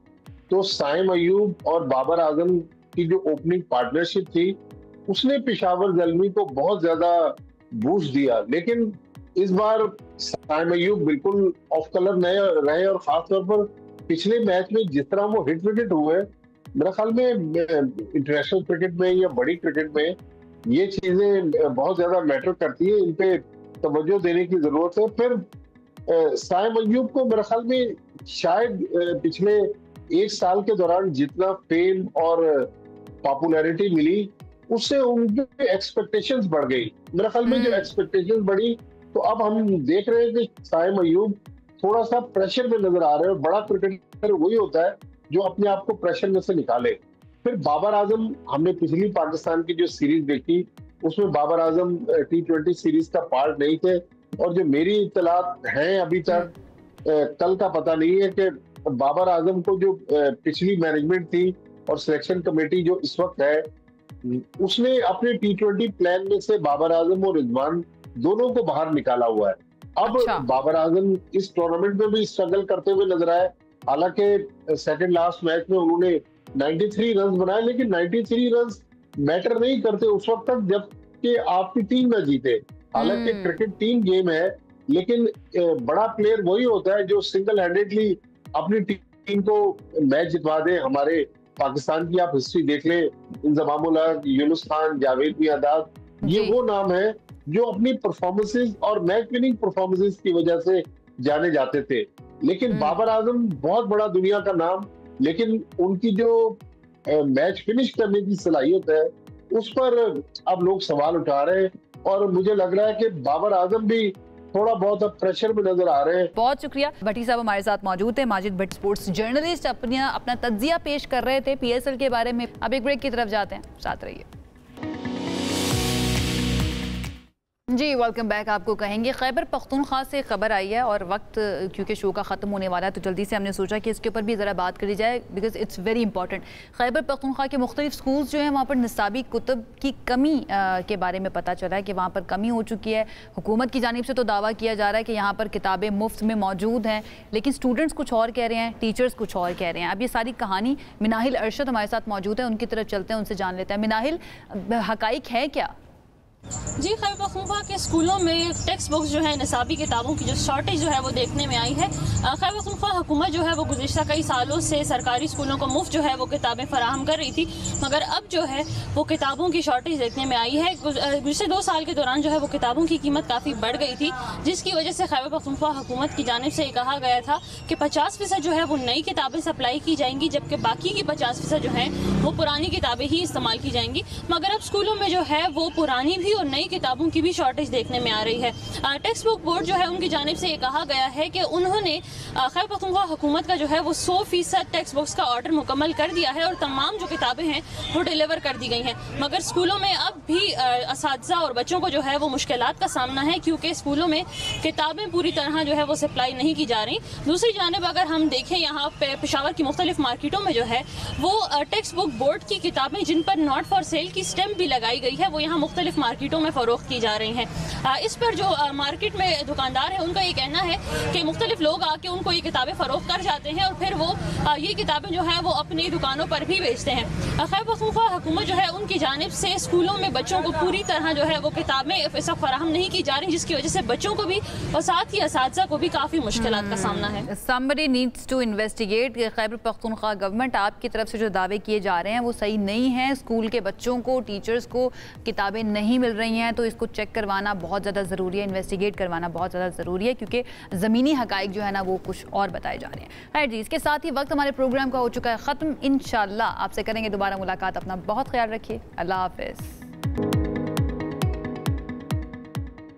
तो साइम अयूब और बाबर आजम की जो ओपनिंग पार्टनरशिप थी उसने पेशावर ज़ल्मी को बहुत ज्यादा बूस्ट दिया, लेकिन इस बार साइम अयूब बिल्कुल ऑफ कलर नए रहे और खासतौर पर पिछले मैच में जिस तरह वो हिट विकेट हुए, मेरे ख्याल में इंटरनेशनल क्रिकेट में या बड़ी क्रिकेट में ये चीजें बहुत ज्यादा मैटर करती है, इन पे तवज्जो देने की जरूरत है। फिर साइम अयूब को मेरे ख्याल में शायद पिछले 1 साल के दौरान जितना फेम और पॉपुलैरिटी मिली उससे उनकी एक्सपेक्टेशंस बढ़ गई। मेरे ख्याल में जो एक्सपेक्टेशंस बढ़ी, तो अब हम देख रहे हैं कि साइम अयूब थोड़ा सा प्रेशर में नजर आ रहे हैं। बड़ा क्रिकेटर वही होता है जो अपने आप को प्रेशर में से निकाले। फिर बाबर आजम, हमने पिछली पाकिस्तान की जो सीरीज देखी उसमें बाबर आजम T20 सीरीज का पार्ट नहीं थे, और जो मेरी इत्तलात हैं अभी तक, कल का पता नहीं है कि बाबर आजम को जो पिछली मैनेजमेंट थी और सिलेक्शन कमेटी जो इस वक्त है, उसने अपने T20 प्लान में से बाबर आजम और रिजवान दोनों को बाहर निकाला हुआ है। अब बाबर आजम इस टूर्नामेंट में भी स्ट्रगल करते हुए नजर आए। हालांकि सेकंड लास्ट मैच में उन्होंने 93 रन बनाए, लेकिन 93 रन मैटर नहीं करते उस वक्त तक जब कि आपकी टीम न जीते। हालांकि क्रिकेट टीम गेम है, लेकिन बड़ा प्लेयर वही होता है जो सिंगल हैंडेडली अपनी टीम को मैच जितवा दे। हमारे पाकिस्तान की आप हिस्ट्री देख लें, इंजमाम उल हक, यूनुस खान, जावेद मियांदाद, ये वो नाम है जो अपनी परफॉर्मेंसेस और मैच विनिंग परफॉर्मेंसेस की वजह से जाने जाते थे। लेकिन बाबर आजम बहुत बड़ा दुनिया का नाम, लेकिन उनकी जो मैच फिनिश करने की सलाहियत है उस पर अब लोग सवाल उठा रहे हैं, और मुझे लग रहा है कि बाबर आजम भी थोड़ा बहुत अब प्रेशर में नजर आ रहे हैं। बहुत शुक्रिया। भट्टी साहब हमारे साथ मौजूद थे, माजिद भट्ट स्पोर्ट्स जर्नलिस्ट, अपना तज्जिया पेश कर रहे थे PSL के बारे में। अब एक ब्रेक की तरफ जाते हैं, साथ रहिए जी। Welcome back. आपको कहेंगे खैबर पख्तूनख्वा से खबर आई है, और वक्त क्योंकि शो का ख़त्म होने वाला है तो जल्दी से हमने सोचा कि इसके ऊपर भी ज़रा बात करी जाए, because it's very important. Khyber Pakhtunkhwa के मुख्तलिफ स्कूल्स जो हैं वहाँ पर निसाबी कुतुब की कमी के बारे में पता चला है कि वहाँ पर कमी हो चुकी है। हुकूमत की जानिब से तो दावा किया जा रहा है कि यहाँ पर किताबें मुफ्त में मौजूद हैं, लेकिन स्टूडेंट्स कुछ और कह रहे हैं, टीचर्स कुछ और कह रहे हैं। अब ये सारी कहानी मिनाहिल अरशद हमारे साथ मौजूद है, उनकी तरफ चलते हैं, उनसे जान लेते हैं। मिनाहिल, हकाइक है क्या? जी, खैबर पख्तूनख्वा के स्कूलों में टेक्स्ट बुक्स जो है, निसाबी किताबों की जो शॉर्टेज जो है वो देखने में आई है। खैबर पख्तूनख्वा हुकूमत जो है वो गुज़िश्ता कई सालों से सरकारी स्कूलों को मुफ्त जो है वो किताबें फराहम कर रही थी, मगर अब जो है वो किताबों की शॉर्टेज देखने में आई है। गुज़श्ते 2 साल के दौरान जो है वो किताबों की कीमत काफ़ी बढ़ गई थी, जिसकी वजह से खैबर पख्तूनख्वा हुकूमत की जानिब से कहा गया था कि 50% जो है वो नई किताबें सप्लाई की जाएंगी, जबकि बाकी की 50% जो है वो पुरानी किताबें ही इस्तेमाल की जाएंगी। मगर अब स्कूलों में जो है वो पुरानी भी और नई किताबों की भी शॉर्टेज देखने में आ रही है। टेक्स्ट बुक बोर्ड जो है उनकी जानिब से ये कहा गया है कि उन्होंने खैबर पख्तूनख्वा हुकूमत का जो है वो 100% टेक्स्ट बुक्स का ऑर्डर मुकम्मल कर दिया है और तमाम जो किताबें हैं वो डिलीवर कर दी गई हैं। मगर स्कूलों में अब भी असातिज़ा और बच्चों को जो है वो मुश्किलात का सामना है, क्योंकि स्कूलों में किताबें पूरी तरह जो है वो सप्लाई नहीं की जा रही। दूसरी जानिब अगर हम देखें यहाँ पे पेशावर की मुख्तलिफ मार्केटों में जो है वो टेक्स्ट बुक बोर्ड की किताबें जिन पर नॉट फॉर सेल की स्टैम्प भी लगाई गई है वो यहाँ मुख्तलिफ मार्केटों में फ़रोख्त की जा रही हैं। इस पर जो मार्केट में दुकानदार है उनका ये कहना है कि मुख्तलिफ लोग आके उनको ये किताबें फ़रोख्त कर जाते हैं और फिर वो ये किताबें जो है वो अपनी दुकानों पर भी बेचते हैं। खैबर पख्तूनख्वा हुकूमत जो है उनकी जानिब से स्कूलों में बच्चों को पूरी तरह जो है वो किताबें इस वक्त फराहम नहीं की जा रही, जिसकी वजह से बच्चों को भी और साथ ही असातिज़ा को भी काफ़ी मुश्किलात का सामना है। Somebody needs to investigate। Khyber Pakhtunkhwa government आपकी तरफ से जो दावे किए जा रहे हैं वो सही नहीं है। स्कूल के बच्चों को, टीचर्स को किताबें नहीं मिल रही हैं, तो इसको चेक करवाना बहुत ज़्यादा ज़रूरी है, इन्वेस्टिगेट करवाना बहुत ज़्यादा ज़रूरी है, क्योंकि ज़मीनी हक़ाइक़ जो है ना वो कुछ और बताए जा रहे हैं। खैर जी, इसके साथ ही वक्त हमारे प्रोग्राम का हो चुका है ख़त्म। इंशाअल्लाह आपसे करेंगे दोबारा मुलाकात। अपना बहुत ख्याल रखिए। अल्लाह हाफ़िज़।